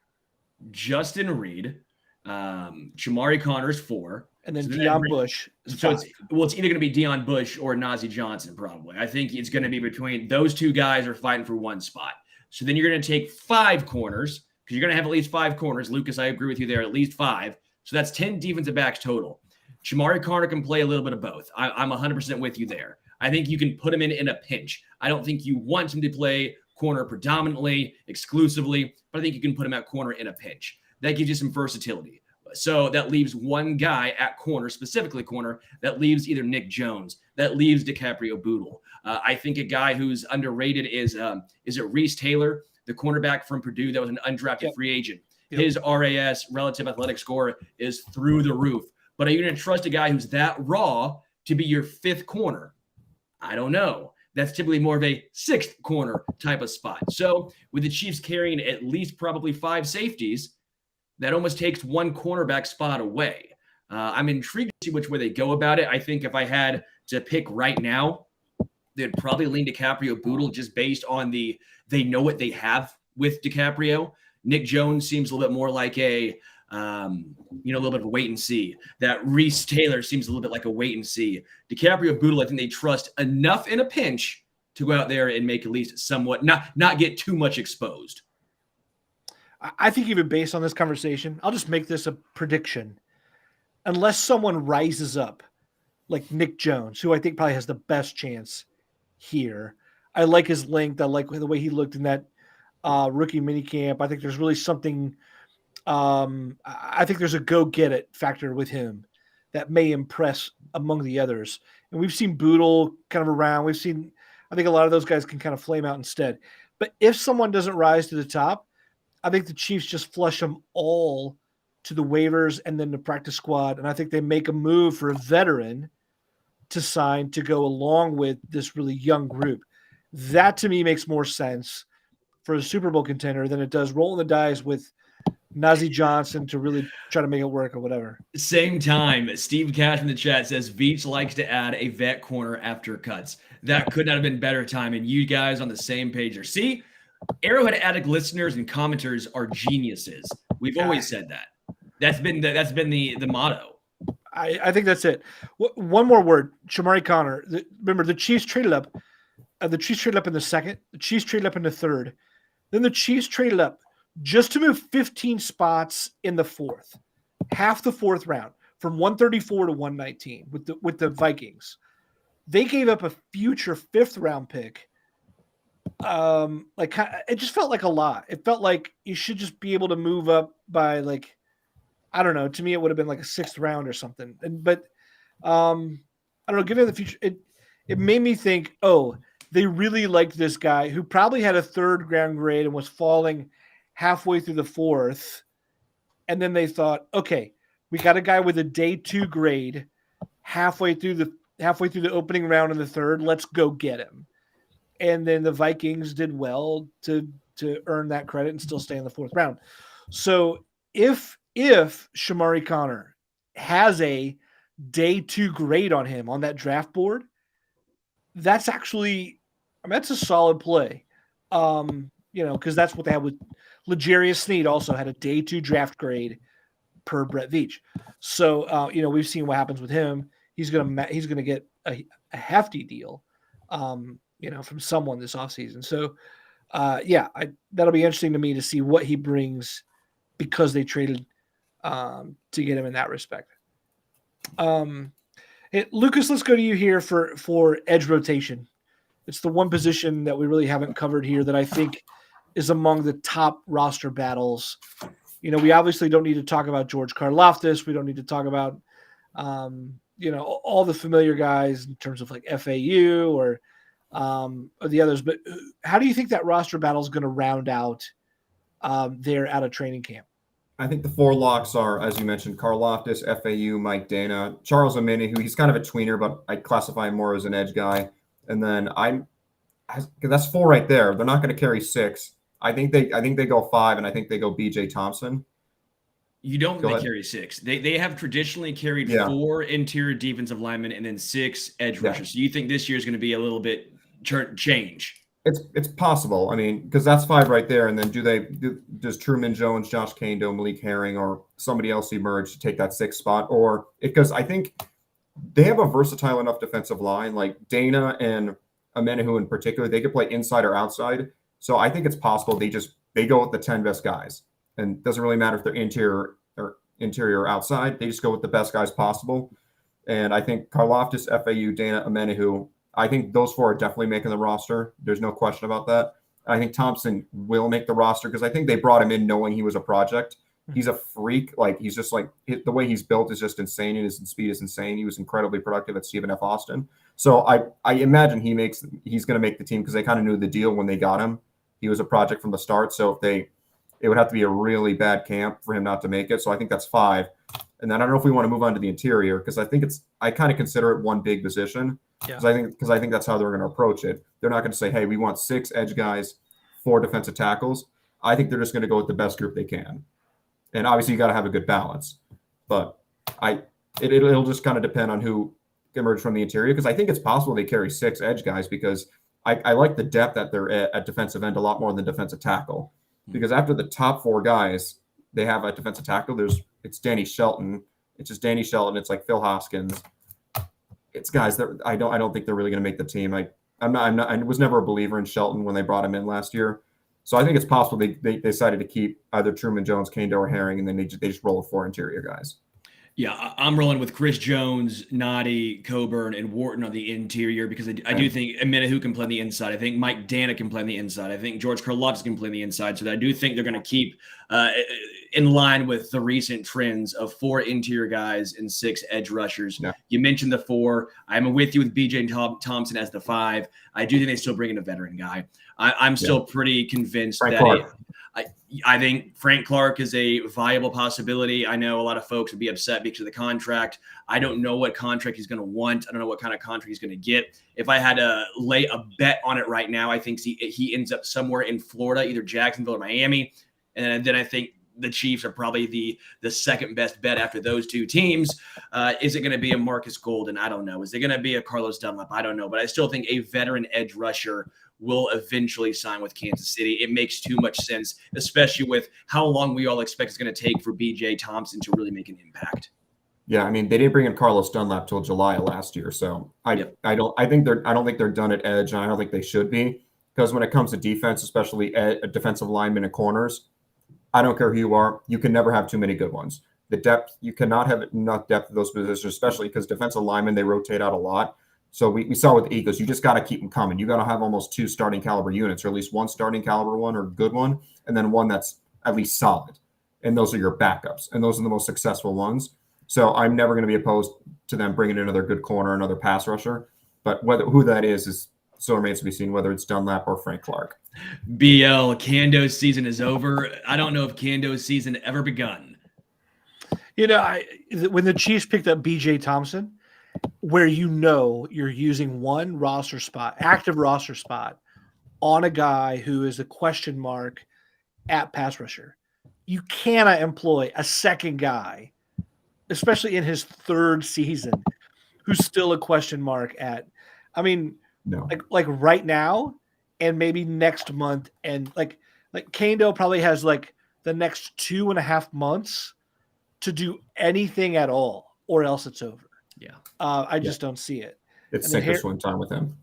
Speaker 1: Justin Reed, Shamari Connor's 4.
Speaker 2: And then Deion Bush.
Speaker 1: So it's either going to be Deion Bush or Najee Johnson, probably. I think it's going to be between those 2 guys are fighting for 1 spot. So then you're going to take 5 corners, because you're going to have at least 5 corners. Lucas, I agree with you there, at least 5. So that's 10 defensive backs total. Shamari Connor can play a little bit of both. I'm 100% with you there. I think you can put him in a pinch. I don't think you want him to play corner predominantly, exclusively, but I think you can put him at corner in a pinch. That gives you some versatility. So that leaves one guy at corner, specifically corner, that leaves either Nick Jones, that leaves DiCaprio Bootle. I think a guy who's underrated is it Reese Taylor, the cornerback from Purdue that was an undrafted free agent. Yep. His RAS, relative athletic score, is through the roof. But are you going to trust a guy who's that raw to be your fifth corner? I don't know. That's typically more of a sixth corner type of spot. So with the Chiefs carrying at least probably 5 safeties, that almost takes one cornerback spot away. I'm intrigued to see which way they go about it. I think if I had to pick right now, they'd probably lean DiCaprio Bootle just based on they know what they have with DiCaprio. Nick Jones seems a little bit more like a little bit of a wait and see. That Reese Taylor seems a little bit like a wait and see. DiCaprio Bootle, I think they trust enough in a pinch to go out there and make at least somewhat, not get too much exposed.
Speaker 2: I think even based on this conversation, I'll just make this a prediction. Unless someone rises up like Nick Jones, who I think probably has the best chance here. I like his length. I like the way he looked in that rookie minicamp. I think there's really something I think there's a go-get-it factor with him that may impress among the others. And we've seen Bootle kind of around. I think a lot of those guys can kind of flame out instead. But if someone doesn't rise to the top, I think the Chiefs just flush them all to the waivers and then the practice squad. And I think they make a move for a veteran to sign to go along with this really young group. That to me makes more sense for a Super Bowl contender than it does rolling the dice with Najee Johnson to really try to make it work or whatever.
Speaker 1: Same time, Steve Cash in the chat says Veach likes to add a vet corner after cuts. That could not have been better time. And you guys on the same page there. See, Arrowhead Addict listeners and commenters are geniuses. We've always said that. That's been the motto.
Speaker 2: I think that's it. One more word, Shamari Connor. Remember, the Chiefs traded up. The Chiefs traded up in the second. The Chiefs traded up in the third. Then the Chiefs traded up just to move 15 spots in the fourth, half the fourth round, from 134 to 119 with the Vikings. They gave up a future fifth round pick. It just felt like a lot. It felt like you should just be able to move up by I don't know. To me, it would have been like a sixth round or something. But I don't know. Given the future, it made me think, they really liked this guy who probably had a third round grade and was falling halfway through the fourth. And then they thought, okay, we got a guy with a day 2 grade halfway through the opening round in the third. Let's go get him. And then the Vikings did well to earn that credit and still stay in the fourth round. So if Shamari Connor has a day 2 grade on him on that draft board, that's actually, that's a solid play. Because that's what they had with L'Jarius Sneed, also had a day 2 draft grade per Brett Veach. So, we've seen what happens with him. He's gonna get a hefty deal, from someone this offseason. So, that'll be interesting to me to see what he brings because they traded to get him in that respect. Lucas, let's go to you here for edge rotation. It's the one position that we really haven't covered here that I think is among the top roster battles. We obviously don't need to talk about George Karlaftis. We don't need to talk about, all the familiar guys in terms of like FAU or the others. But how do you think that roster battle is going to round out there out of training camp?
Speaker 3: I think the 4 locks are, as you mentioned, Karlaftis, FAU, Mike Dana, Charles Omeni, who he's kind of a tweener, but I classify him more as an edge guy. And then that's 4 right there. They're not going to carry 6. I think they go 5, and I think they go BJ Thompson.
Speaker 1: You don't carry 6. They have traditionally carried 4 interior defensive linemen and then 6 edge rushers. So you think this year is going to be a little bit change?
Speaker 3: It's possible. I mean, because that's 5 right there. And then does Truman Jones, Josh Kando, Malik Herring, or somebody else emerge to take that 6th spot? Or because I think they have a versatile enough defensive line, like Dana and Amenahu in particular, they could play inside or outside. So I think it's possible they go with the 10 best guys. And it doesn't really matter if they're interior or outside. They just go with the best guys possible. And I think Karlaftis, FAU, Dana, Amenahu, I think those 4 are definitely making the roster. There's no question about that. I think Thompson will make the roster because I think they brought him in knowing he was a project. He's a freak. Like, he's just like, the way he's built is just insane, and his speed is insane. He was incredibly productive at Stephen F. Austin. So I imagine he's going to make the team, because they kind of knew the deal when they got him. He was a project from the start. So it would have to be a really bad camp for him not to make it. So I think that's 5. And then I don't know if we want to move on to the interior, because I kind of consider it one big position. Because I think that's how they're going to approach it. They're not going to say, hey, we want 6 edge guys, 4 defensive tackles. I think they're just going to go with the best group they can. And obviously you got to have a good balance. But it'll just kind of depend on who emerge from the interior, because I think it's possible they carry 6 edge guys, because I like the depth that they're at defensive end a lot more than defensive tackle. Because after the top 4 guys they have at defensive tackle, it's Danny Shelton. It's just Danny Shelton. It's like Phil Hoskins. It's guys that I don't think they're really going to make the team. I was never a believer in Shelton when they brought him in last year. So I think it's possible they decided to keep either Truman Jones, Kane Doe, or Herring, and then they just roll with 4 interior guys.
Speaker 1: Yeah, I'm rolling with Chris Jones, Noddy, Coburn, and Wharton on the interior, because I do think Amenahu can play on the inside. I think Mike Dana can play on the inside. I think George Karlofsky can play on the inside. So I do think they're going to keep in line with the recent trends of 4 interior guys and 6 edge rushers. Yeah. You mentioned the 4. I'm with you with BJ Thompson as the 5. I do think they still bring in a veteran guy. I'm still pretty convinced I think Frank Clark is a viable possibility. I know a lot of folks would be upset because of the contract. I don't know what contract he's going to want. I don't know what kind of contract he's going to get. If I had to lay a bet on it right now, I think he ends up somewhere in Florida, either Jacksonville or Miami. And then I think the Chiefs are probably the second best bet after those 2 teams. Is it going to be a Marcus Golden? I don't know. Is it going to be a Carlos Dunlap? I don't know. But I still think a veteran edge rusher will eventually sign with Kansas City. It makes too much sense, especially with how long we all expect it's going to take for BJ Thompson to really make an impact.
Speaker 3: Yeah, I mean, they didn't bring in Carlos Dunlap till July of last year, so I don't think they're done at edge, and I don't think they should be, because when it comes to defense, especially defensive linemen and corners, I don't care who you are, you can never have too many good ones. The depth, you cannot have enough depth in those positions, especially because defensive linemen, they rotate out a lot. So we saw with the Eagles, you just got to keep them coming. You got to have almost 2 starting caliber units, or at least 1 starting caliber one or good one, and then 1 that's at least solid. And those are your backups, and those are the most successful ones. So I'm never going to be opposed to them bringing in another good corner, another pass rusher. But who that is still remains to be seen, whether it's Dunlap or Frank Clark.
Speaker 1: BL, Kando's season is over. I don't know if Kando's season ever begun.
Speaker 2: You know, when the Chiefs picked up BJ Thompson, where you're using 1 roster spot, active roster spot, on a guy who is a question mark at pass rusher, you cannot employ a second guy, especially in his 3rd season, who's still a question mark at, I mean,
Speaker 3: no,
Speaker 2: like right now and maybe next month, and like Kando probably has like the next 2.5 months to do anything at all, or else it's over.
Speaker 1: Yeah.
Speaker 2: I just don't see it.
Speaker 3: It's sink or swim time with him.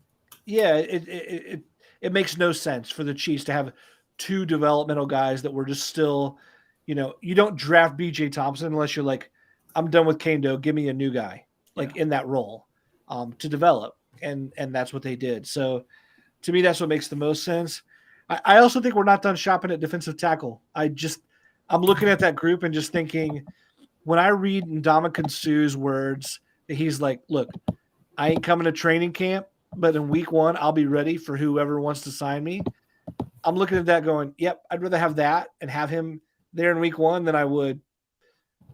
Speaker 2: Yeah, it makes no sense for the Chiefs to have 2 developmental guys that were just still, you don't draft BJ Thompson unless you're like, I'm done with Kando, give me a new guy in that role to develop. And that's what they did. So to me, that's what makes the most sense. I also think we're not done shopping at defensive tackle. I'm looking at that group and just thinking, when I read Ndamukong Suh's words, he's like, look, I ain't coming to training camp, but in week 1, I'll be ready for whoever wants to sign me. I'm looking at that going, yep, I'd rather have that and have him there in week 1 than I would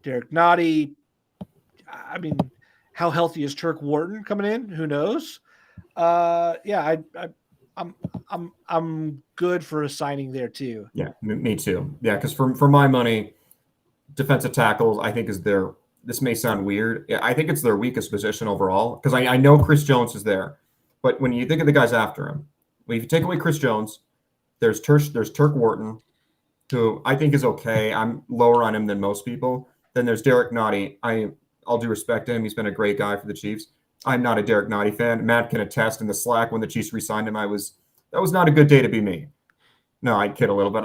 Speaker 2: Derek Noddy. I mean, how healthy is Turk Wharton coming in? Who knows? I'm good for a signing there too.
Speaker 3: Yeah, me too. Yeah, because for my money, defensive tackles, I think this may sound weird. I think it's their weakest position overall, because I know Chris Jones is there, but when you think of the guys after him, if you take away Chris Jones, there's Turk Wharton, who I think is okay. I'm lower on him than most people. Then there's Derek Noddy. All due respect to him, he's been a great guy for the Chiefs. I'm not a Derek Noddy fan. Matt can attest in the Slack when the Chiefs re-signed him. That was not a good day to be me. No, I kid a little bit.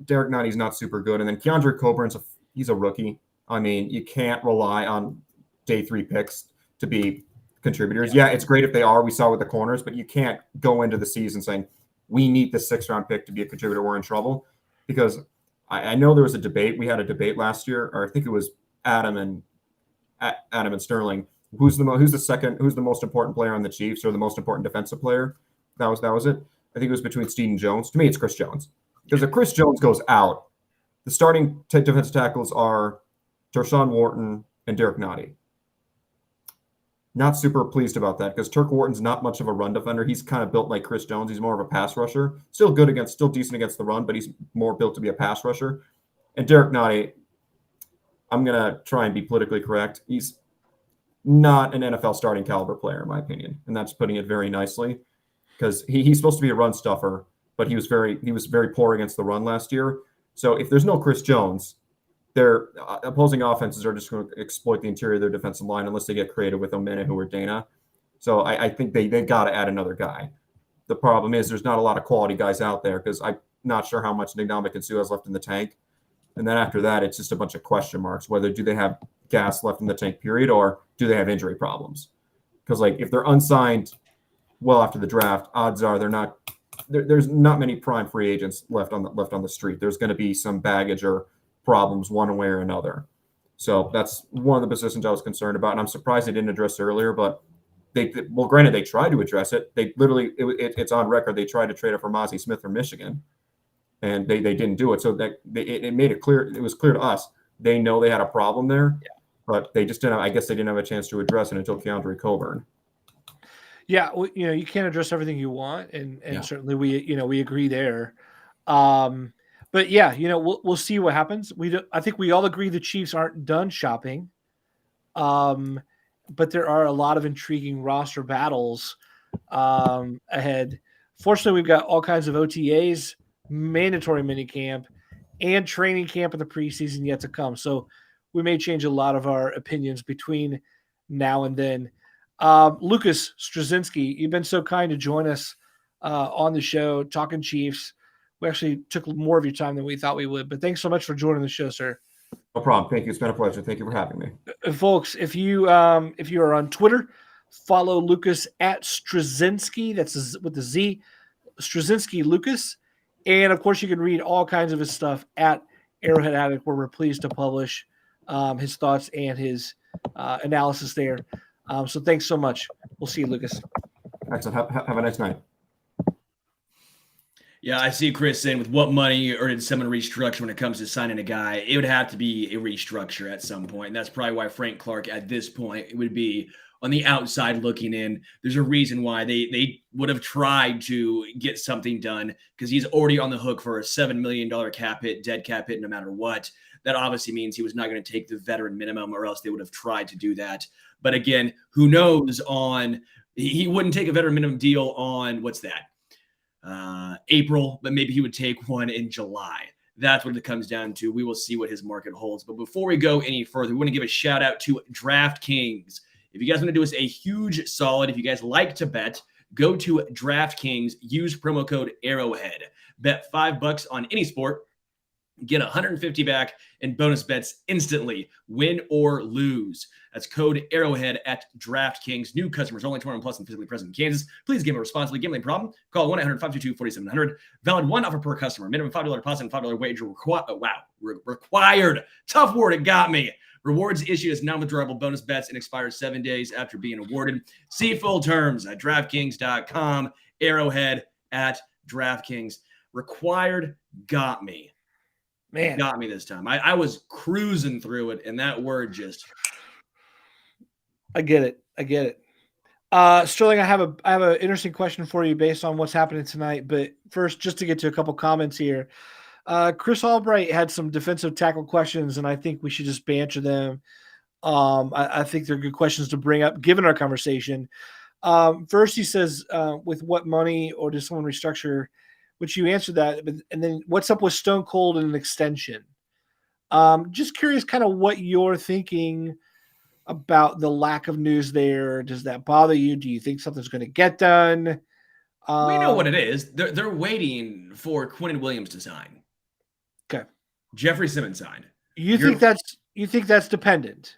Speaker 3: Derek Noddy's not super good. And then Keandre Coburn's he's a rookie. I mean, you can't rely on day 3 picks to be contributors. Yeah, it's great if they are. We saw with the corners, but you can't go into the season saying we need the 6th round pick to be a contributor. We're in trouble, because I know there was a debate. We had a debate last year, or I think it was Adam and Sterling. Who's the most important player on the Chiefs, or the most important defensive player? That was it. I think it was between Steed and Jones. To me, it's Chris Jones, because if Chris Jones goes out, the starting defensive tackles are Tershawn Wharton and Derek Nottie. Not super pleased about that, because Turk Wharton's not much of a run defender. He's kind of built like Chris Jones. He's more of a pass rusher. Still decent against the run, but he's more built to be a pass rusher. And Derek Nottie, I'm going to try and be politically correct. He's not an NFL starting caliber player, in my opinion. And that's putting it very nicely, because he's supposed to be a run stuffer, but he was very poor against the run last year. So if there's no Chris Jones, their opposing offenses are just going to exploit the interior of their defensive line unless they get creative with Omenihu or Dana. So I think they got to add another guy. The problem is there's not a lot of quality guys out there, because I'm not sure how much Ndamukong Suh has left in the tank. And then after that, it's just a bunch of question marks. Whether do they have gas left in the tank, period, or do they have injury problems? Because like if they're unsigned well after the draft, odds are there's not many prime free agents left on the street. There's going to be some baggage or problems one way or another. So that's one of the positions I was concerned about, and I'm surprised they didn't address it earlier. But granted, they tried to address it. They literally, it's on record, they tried to trade up for Mozzie Smith from Michigan, and they didn't do it. So that it made it clear. It was clear to us they know they had a problem there, but they just didn't. I guess they didn't have a chance to address it until Keandre Coburn.
Speaker 2: Yeah, well, you can't address everything you want, and certainly we agree there. But yeah, we'll see what happens. I think we all agree the Chiefs aren't done shopping, but there are a lot of intriguing roster battles ahead. Fortunately, we've got all kinds of OTAs, mandatory minicamp, and training camp in the preseason yet to come. So we may change a lot of our opinions between now and then. Lucas Strozinksy, you've been so kind to join us on the show, talking Chiefs. We actually took more of your time than we thought we would, but thanks so much for joining the show, sir.
Speaker 3: No problem. Thank you. It's been a pleasure. Thank you for having me.
Speaker 2: Folks, if you are on Twitter, follow Lucas at Strozinksy. That's with the Z, Strozinksy Lucas. And of course, you can read all kinds of his stuff at Arrowhead Addict, where we're pleased to publish his thoughts and his analysis there. So thanks so much. We'll see you, Lucas.
Speaker 3: Excellent. Have a nice night.
Speaker 1: Yeah, I see Chris saying, with what money or did someone restructure when it comes to signing a guy? It would have to be a restructure at some point. And that's probably why Frank Clark at this point would be on the outside looking in. There's a reason why they would have tried to get something done, because he's already on the hook for a $7 million cap hit, dead cap hit, no matter what. That obviously means he was not going to take the veteran minimum, or else they would have tried to do that. But again, who knows he wouldn't take a veteran minimum deal on what's that? April, but maybe he would take one in July. That's what it comes down to. We will see what his market holds. But before we go any further, we want to give a shout out to DraftKings. If you guys want to do us a huge solid, if you guys like to bet, go to DraftKings, use promo code Arrowhead. Bet $5 on any sport, get $150 back in bonus bets instantly, win or lose. That's code Arrowhead at DraftKings. New customers only, 21 plus and physically present in Kansas. Please gamble responsibly. Gambling problem? Call 1-800-522-4700. Valid one offer per customer. Minimum $5 deposit and $5 wager required. Tough word. It got me. Rewards issued as non-withdrawable bonus bets and expires 7 days after being awarded. See full terms at DraftKings.com. Arrowhead at DraftKings. Required got me. Man, got me this time. I was cruising through it, and that word just...
Speaker 2: I get it. Sterling, I have an interesting question for you based on what's happening tonight. But first, just to get to a couple comments here. Chris Albright had some defensive tackle questions, and I think we should just banter them. I think they're good questions to bring up given our conversation. First, he says, with what money, or does someone restructure? Which you answered that. And then what's up with Stone Cold and an extension? Just curious kind of what you're thinking about the lack of news there. Does that bother you? Do you think something's going to get done?
Speaker 1: We know what it is. They're waiting for Quinnen Williams to sign.
Speaker 2: Okay.
Speaker 1: Jeffrey Simmons signed.
Speaker 2: You think that's dependent?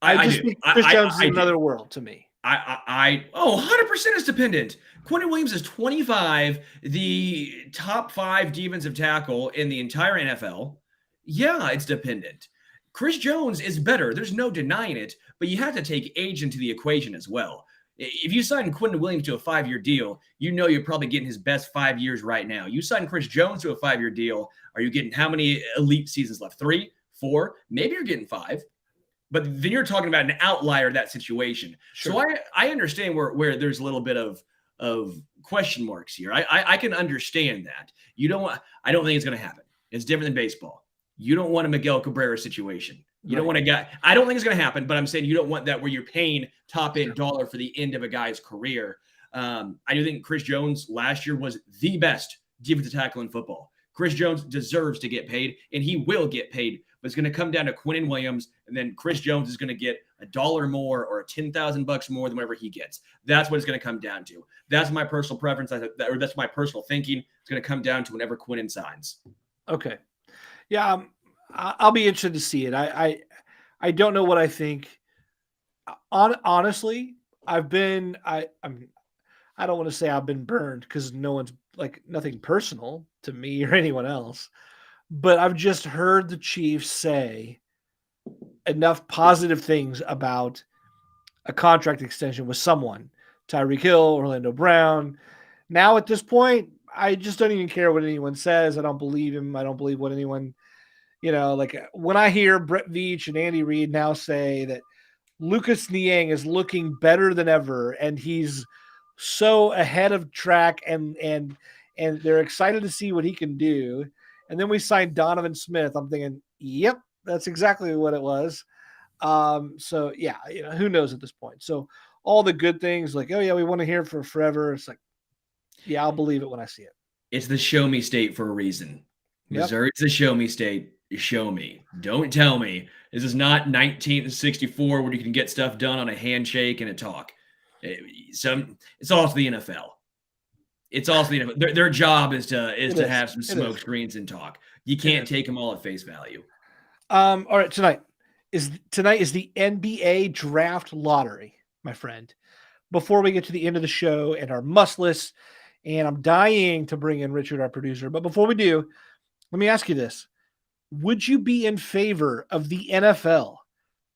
Speaker 2: I just think Chris Jones is another world to me.
Speaker 1: 100% is dependent. Quinnen Williams is 25, the top 5 defensive tackle in the entire NFL. Yeah, it's dependent. Chris Jones is better. There's no denying it, but you have to take age into the equation as well. If you sign Quentin Williams to a 5-year deal, you know you're probably getting his best 5 years right now. You sign Chris Jones to a 5-year deal, are you getting how many elite seasons left? 3, 4? Maybe you're getting 5. But then you're talking about an outlier of that situation.
Speaker 2: Sure.
Speaker 1: So I understand where there's a little bit of question marks here. I can understand that. I don't think it's going to happen. It's different than baseball. You don't want a Miguel Cabrera situation. You don't want a guy. I don't think it's going to happen, but I'm saying you don't want that where you're paying top end dollar for the end of a guy's career. I do think Chris Jones last year was the best defensive tackle in football. Chris Jones deserves to get paid, and he will get paid. But it's going to come down to Quentin Williams, and then Chris Jones is going to get $1 more or $10,000 more than whatever he gets. That's what it's going to come down to. That's my personal preference, or that's my personal thinking. It's going to come down to whenever Quentin signs.
Speaker 2: Okay. Yeah, I'll be interested to see it. I don't know what I think. Honestly, I don't want to say I've been burned because no one's nothing personal to me or anyone else, but I've just heard the Chiefs say enough positive things about a contract extension with someone, Tyreek Hill, Orlando Brown. Now at this point, I just don't even care what anyone says. I don't believe him. I don't believe what anyone, when I hear Brett Veach and Andy Reid now say that Lucas Niang is looking better than ever and he's so ahead of track and they're excited to see what he can do. And then we signed Donovan Smith. I'm thinking, yep, that's exactly what it was. So yeah, who knows at this point? So all the good things like, oh yeah, we want to hear for forever. It's like, yeah, I'll believe it when I see it.
Speaker 1: It's the show me state for a reason.
Speaker 2: Yep.
Speaker 1: Missouri's the show me state. Show me. Don't tell me. This is not 1964 where you can get stuff done on a handshake and a talk. It's also the NFL. It's also the NFL. Their job is to have some smoke screens and talk. You can't take them all at face value.
Speaker 2: All right, tonight is the NBA draft lottery, my friend. Before we get to the end of the show and our must list, and I'm dying to bring in Richard, our producer, but before we do, let me ask you this. Would you be in favor of the NFL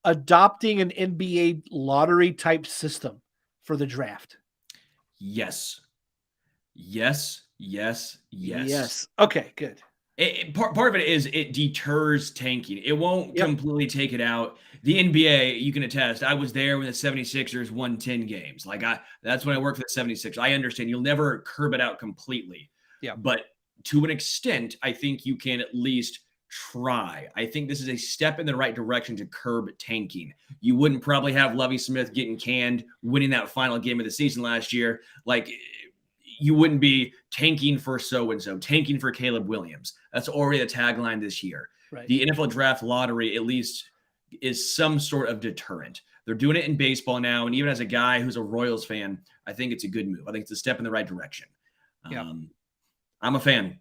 Speaker 2: adopting an NBA lottery type system for the draft?
Speaker 1: Yes. Yes.
Speaker 2: Okay, good.
Speaker 1: Part of it is it deters tanking. It won't completely take it out. The NBA, you can attest, I was there when the 76ers won 10 games. That's when I worked for the 76ers. I understand you'll never curb it out completely.
Speaker 2: Yeah.
Speaker 1: But to an extent, I think you can at least try. I think this is a step in the right direction to curb tanking. You wouldn't probably have Lovie Smith getting canned, winning that final game of the season last year. You wouldn't be tanking for so-and-so, tanking for Caleb Williams. That's already the tagline this year.
Speaker 2: Right.
Speaker 1: The NFL draft lottery at least is some sort of deterrent. They're doing it in baseball now, and even as a guy who's a Royals fan, I think it's a good move. I think it's a step in the right direction. I'm a fan.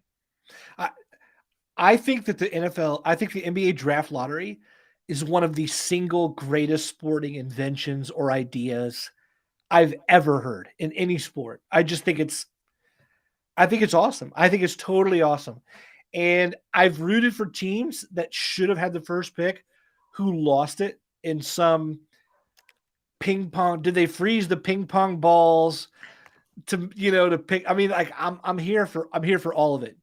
Speaker 2: I think that the NBA draft lottery is one of the single greatest sporting inventions or ideas I've ever heard in any sport. I think it's awesome. I think it's totally awesome. And I've rooted for teams that should have had the first pick who lost it in some ping pong. Did they freeze the ping pong balls to pick? I mean, I'm here for all of it.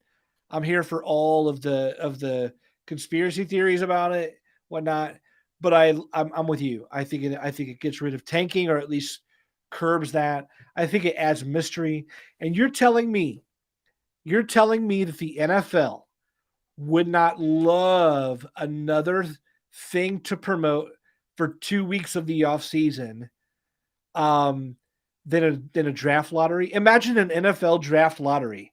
Speaker 2: I'm here for all of the conspiracy theories about it, whatnot. But I'm with you. I think it gets rid of tanking, or at least curbs that. I think it adds mystery. And you're telling me that the NFL would not love another thing to promote for 2 weeks of the offseason than a draft lottery? Imagine an NFL draft lottery.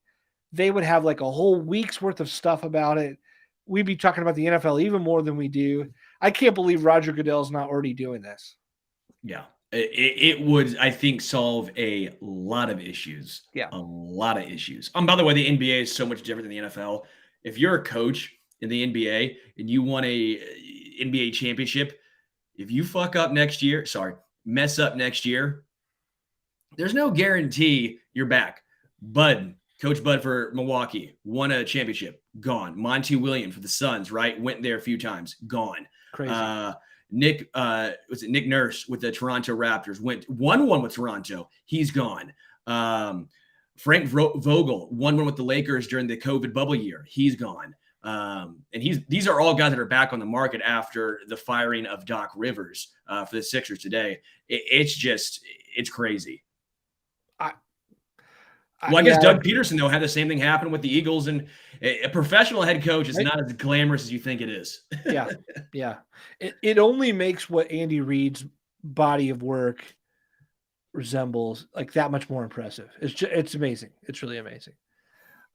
Speaker 2: They would have a whole week's worth of stuff about it. We'd be talking about the NFL even more than we do. I can't believe Roger Goodell's not already doing this.
Speaker 1: Yeah. It would, I think, solve a lot of issues.
Speaker 2: Yeah.
Speaker 1: A lot of issues. By the way, the NBA is so much different than the NFL. If you're a coach in the NBA and you won a NBA championship, if you mess up next year, there's no guarantee you're back. Coach Bud for Milwaukee won a championship. gone. Monty Williams for the Suns, right? Went there a few times, gone.
Speaker 2: Crazy.
Speaker 1: Nick Nurse with the Toronto Raptors went 1-1 with Toronto. He's gone. Frank Vogel 1-1 with the Lakers during the COVID bubble year. He's gone. And these are all guys that are back on the market after the firing of Doc Rivers for the Sixers today. It's crazy. Well, I guess Doug Peterson, though, had the same thing happen with the Eagles, and a professional head coach is not as glamorous as you think it is.
Speaker 2: Yeah. It only makes what Andy Reid's body of work resembles like that much more impressive. It's amazing. It's really amazing.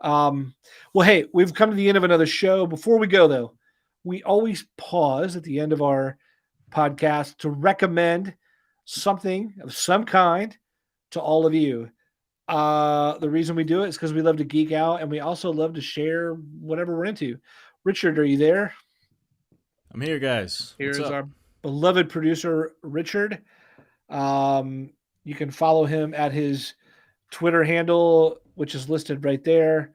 Speaker 2: Well, hey, we've come to the end of another show. Before we go, though, we always pause at the end of our podcast to recommend something of some kind to all of you. The reason we do it is because we love to geek out, and we also love to share whatever we're into. Richard, are you there?
Speaker 4: I'm here, guys.
Speaker 2: Here's our beloved producer, Richard. You can follow him at his Twitter handle, which is listed right there,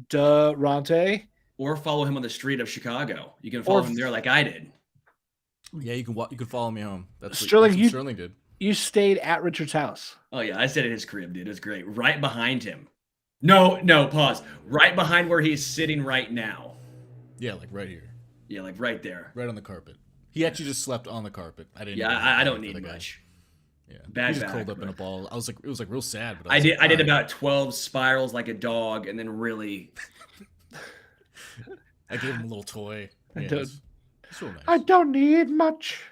Speaker 2: Durante.
Speaker 1: Or follow him on the street of Chicago. You can follow him there like I did.
Speaker 4: Yeah, you can follow me home. That's
Speaker 2: Sterling.
Speaker 4: What Sterling did.
Speaker 2: You stayed at Richard's house.
Speaker 1: Oh, yeah. I stayed at his crib, dude. It was great. Right behind him. No, pause. Right behind where he's sitting right now.
Speaker 4: Yeah, like right here.
Speaker 1: Yeah, like right there.
Speaker 4: Right on the carpet. He actually just slept on the carpet. I didn't.
Speaker 1: Yeah, I don't need much.
Speaker 4: Yeah,
Speaker 1: bad
Speaker 4: he just
Speaker 1: back,
Speaker 4: curled up in a ball. It was like real sad. But
Speaker 1: I did about 12 spirals like a dog, and then really.
Speaker 4: I gave him a little toy.
Speaker 2: It's
Speaker 4: real nice.
Speaker 2: I don't need much,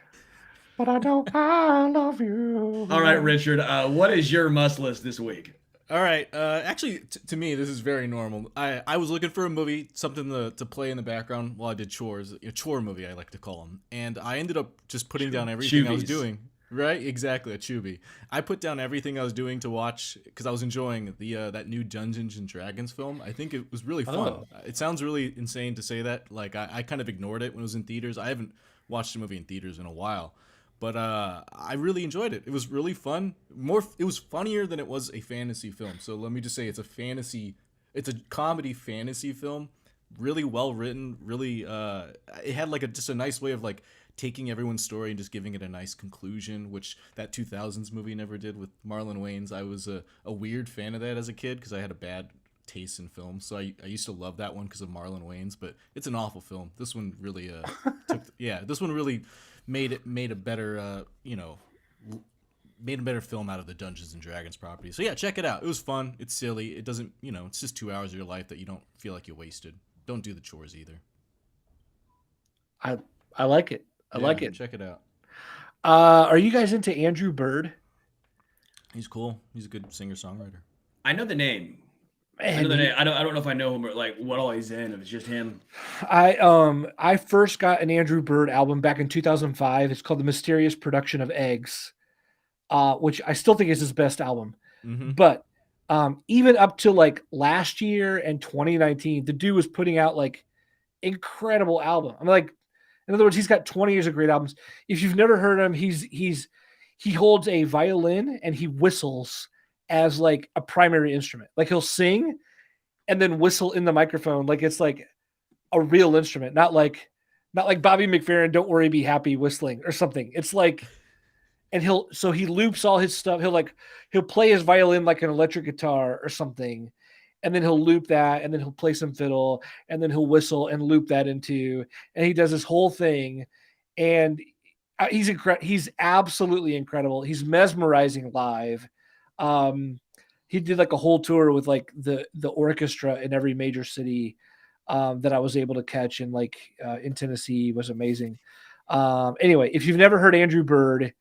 Speaker 2: but I know I love you.
Speaker 1: All right, Richard. What is your must list this week?
Speaker 4: All right. Actually, to me, this is very normal. I was looking for a movie, something to play in the background while I did chores. A chore movie, I like to call them. And I ended up just putting down everything I was doing. Right? Exactly. A Chubby. I put down everything I was doing to watch because I was enjoying the that new Dungeons and Dragons film. I think it was really fun.
Speaker 2: Oh.
Speaker 4: It sounds really insane to say that. Like, I kind of ignored it when it was in theaters. I haven't watched a movie in theaters in a while. But I really enjoyed it. It was really fun. It was funnier than it was a fantasy film. So let me just say it's a comedy fantasy film. Really well written. Really, it had like just a nice way of like taking everyone's story and just giving it a nice conclusion, which that 2000s movie never did with Marlon Wayans. I was a weird fan of that as a kid because I had a bad taste in films. So I used to love that one because of Marlon Wayans, but it's an awful film. This one really this one really made a better made a better film out of the Dungeons and Dragons property. So yeah, check it out. It was fun. It's silly. It doesn't, it's just 2 hours of your life that you don't feel like you wasted. Don't do the chores either.
Speaker 2: I like it. I like it.
Speaker 4: Check it out.
Speaker 2: Are you guys into Andrew Bird?
Speaker 4: He's cool. He's a good singer-songwriter.
Speaker 1: I know the name.
Speaker 2: Man,
Speaker 1: I know the name. I don't know if I know him or like what all he's in. If it's just him.
Speaker 2: I first got an Andrew Bird album back in 2005. It's called The Mysterious Production of Eggs, which I still think is his best album.
Speaker 4: Mm-hmm.
Speaker 2: But even up to like last year and 2019, the dude was putting out like incredible album. I'm like, in other words, he's got 20 years of great albums. If you've never heard him, he holds a violin and he whistles as like a primary instrument. Like he'll sing and then whistle in the microphone like it's like a real instrument, not like Bobby McFerrin, Don't Worry, Be Happy whistling or something. It's like, and he loops all his stuff. He'll play his violin like an electric guitar or something, and then he'll loop that, and then he'll play some fiddle, and then he'll whistle and loop that into, and he does this whole thing, and he's incredible. He's absolutely incredible. He's mesmerizing live. He did like a whole tour with like the orchestra in every major city that I was able to catch in in Tennessee. Was amazing. Anyway, if you've never heard Andrew Bird,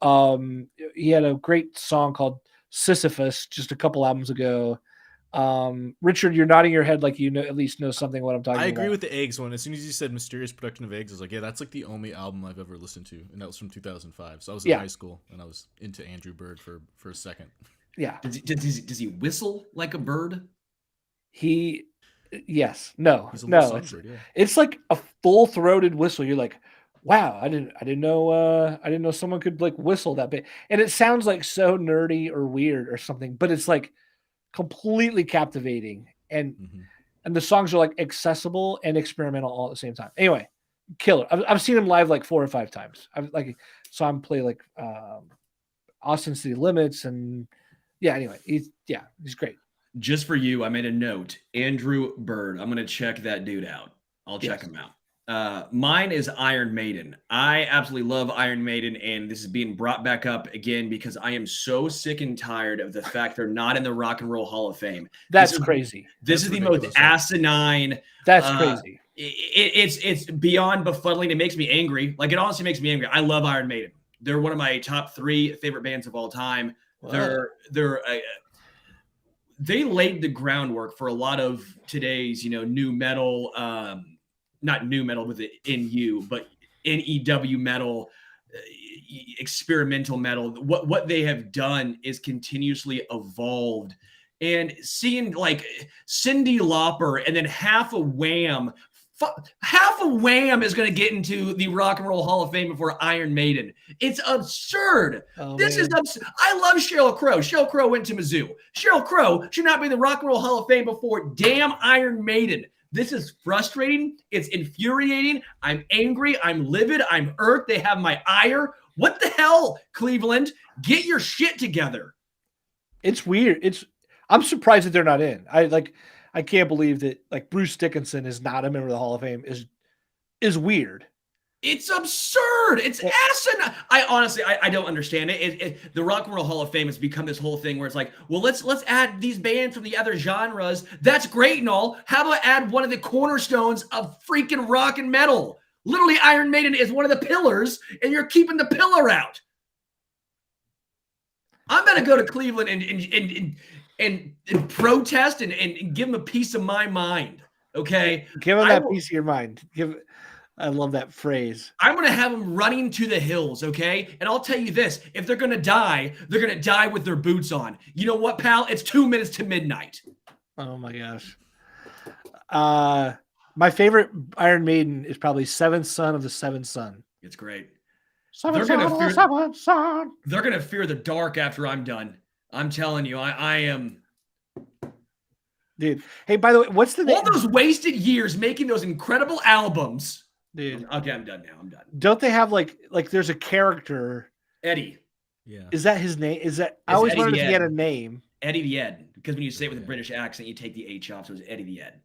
Speaker 2: he had a great song called Sisyphus just a couple albums ago. Richard, you're nodding your head like at least know something what I'm talking about.
Speaker 4: I agree with the eggs one. As soon as you said Mysterious Production of Eggs, I was like, yeah, that's like the only album I've ever listened to, and that was from 2005. So I was in high school, and I was into Andrew Bird for a second.
Speaker 2: Yeah.
Speaker 1: Does he whistle like a bird?
Speaker 2: Yes. No.
Speaker 4: Yeah.
Speaker 2: It's like a full-throated whistle. You're like, wow, I didn't know someone could like whistle that big. And it sounds like so nerdy or weird or something, but it's like completely captivating. And and the songs are like accessible and experimental all at the same time. Anyway, killer. I've seen him live like 4 or 5 times. I've like saw him play like Austin City Limits, and anyway, he's great.
Speaker 1: Just for you, I made a note. Andrew Bird. I'm gonna check that dude out. I'll check him out. Mine is Iron Maiden. I absolutely love Iron Maiden, and this is being brought back up again because I am so sick and tired of the fact they're not in the Rock and Roll Hall of Fame.
Speaker 2: That's crazy.
Speaker 1: This is the most asinine.
Speaker 2: That's crazy.
Speaker 1: It's beyond befuddling. It makes me angry. Like, it honestly makes me angry. I love Iron Maiden. They're one of my top 3 favorite bands of all time. Wow. They laid the groundwork for a lot of today's, new metal. Not new metal with the NU, but NEW metal, experimental metal. What they have done is continuously evolved. And seeing like Cyndi Lauper and then half a Wham is going to get into the Rock and Roll Hall of Fame before Iron Maiden. It's absurd. This is absurd. I love Sheryl Crow. Sheryl Crow went to Mizzou. Sheryl Crow should not be in the Rock and Roll Hall of Fame before damn Iron Maiden. This is frustrating. It's infuriating. I'm angry. I'm livid. I'm irked. They have my ire. What the hell, Cleveland? Get your shit together.
Speaker 2: It's weird. I'm surprised that they're not in. I can't believe that like Bruce Dickinson is not a member of the Hall of Fame is weird.
Speaker 1: It's absurd. It's asinine. I honestly don't understand it. The Rock and Roll Hall of Fame has become this whole thing where it's like, well, let's add these bands from the other genres. That's great and all. How about add one of the cornerstones of freaking rock and metal? Literally, Iron Maiden is one of the pillars, and you're keeping the pillar out. I'm gonna go to Cleveland and protest and give them a piece of my mind. Okay,
Speaker 2: give them that piece of your mind. I love that phrase.
Speaker 1: I'm going to have them running to the hills, okay? And I'll tell you this, if they're going to die, they're going to die with their boots on. You know what, pal? It's 2 minutes to midnight.
Speaker 2: Oh, my gosh. My favorite Iron Maiden is probably Seventh Son of the Seventh Son.
Speaker 1: It's great.
Speaker 2: They're going
Speaker 1: to fear the dark after I'm done. I'm telling you, I am...
Speaker 2: Dude, hey, by the way, what's the name?
Speaker 1: All those wasted years making those incredible albums.
Speaker 2: Dude.
Speaker 1: Okay, I'm done now. I'm done.
Speaker 2: Don't they have like there's a character?
Speaker 1: Eddie.
Speaker 2: Yeah. Is that his name? I always wondered if he had a name.
Speaker 1: Eddie the Ed. Because when you say it with a British accent, you take the H off, so it's Eddie the Ed.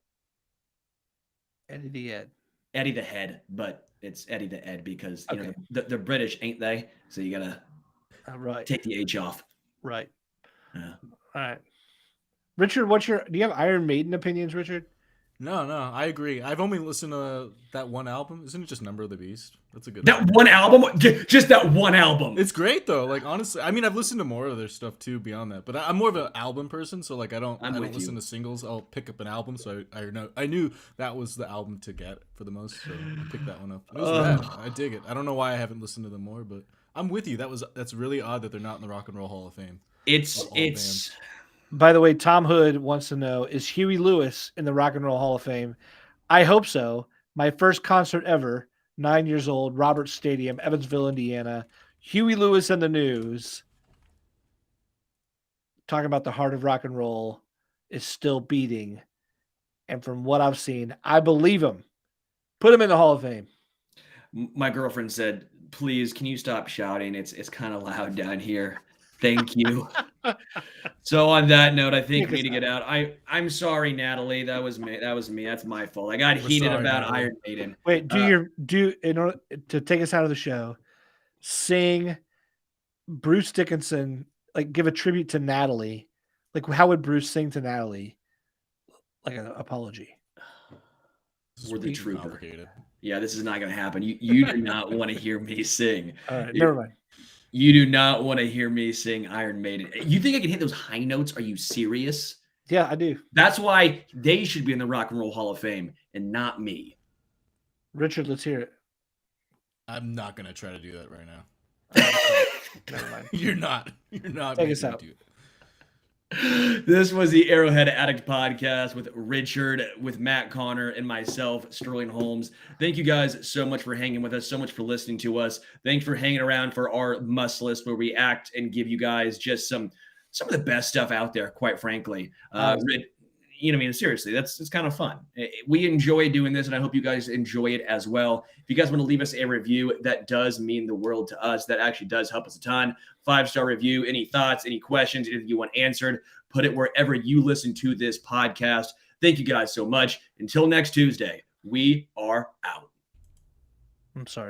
Speaker 2: Eddie the Ed.
Speaker 1: Eddie the Head, but it's Eddie the Ed because you know they're British, ain't they? So you gotta take the H off.
Speaker 2: Right.
Speaker 1: Yeah.
Speaker 2: All right. Richard, do you have Iron Maiden opinions, Richard?
Speaker 4: No, I agree. I've only listened to that one album. Isn't it just Number of the Beast? That's a good
Speaker 1: one album. Just that one album.
Speaker 4: It's great though. Like honestly, I mean, I've listened to more of their stuff too beyond that. But I'm more of an album person, so like I don't listen to singles. I'll pick up an album. So I knew that was the album to get for the most. So I picked that one up. It was rad. I dig it. I don't know why I haven't listened to them more, but I'm with you. That's really odd that they're not in the Rock and Roll Hall of Fame.
Speaker 1: It's.
Speaker 2: By the way, Tom Hood wants to know, is Huey Lewis in the Rock and Roll Hall of Fame? I hope so. My first concert ever, 9 years old, Roberts Stadium, Evansville, Indiana. Huey Lewis and the News. Talking about the heart of rock and roll is still beating. And from what I've seen, I believe him. Put him in the Hall of Fame.
Speaker 1: My girlfriend said, please, can you stop shouting? It's kind of loud down here. Thank you. So on that note, I think we need to get out. I'm sorry, Natalie. That was me. That's my fault. I got heated about Natalie. Iron Maiden.
Speaker 2: Wait, in order to take us out of the show, sing Bruce Dickinson, like give a tribute to Natalie. Like how would Bruce sing to Natalie? Like an apology.
Speaker 1: We're the trooper. Yeah, this is not going to happen. You do not want to hear me sing.
Speaker 2: All right, never mind.
Speaker 1: You do not want to hear me sing Iron Maiden. You think I can hit those high notes? Are you serious?
Speaker 2: Yeah, I do.
Speaker 1: That's why they should be in the Rock and Roll Hall of Fame and not me.
Speaker 2: Richard, let's hear it.
Speaker 4: I'm not going to try to do that right now.
Speaker 2: Never mind.
Speaker 4: You're not.
Speaker 2: Take us out.
Speaker 1: This was the Arrowhead Addict podcast with Richard, with Matt Connor, and myself, Sterling Holmes. Thank you guys so much for hanging with us, so much for listening to us. Thanks for hanging around for our must list where we act and give you guys just some of the best stuff out there, quite frankly. you know, I mean, seriously, it's kind of fun. We enjoy doing this, and I hope you guys enjoy it as well. If you guys want to leave us a review, that does mean the world to us. That actually does help us a ton. 5-star review. Any thoughts, any questions, anything you want answered, put it wherever you listen to this podcast. Thank you guys so much. Until next Tuesday, we are out.
Speaker 2: I'm sorry.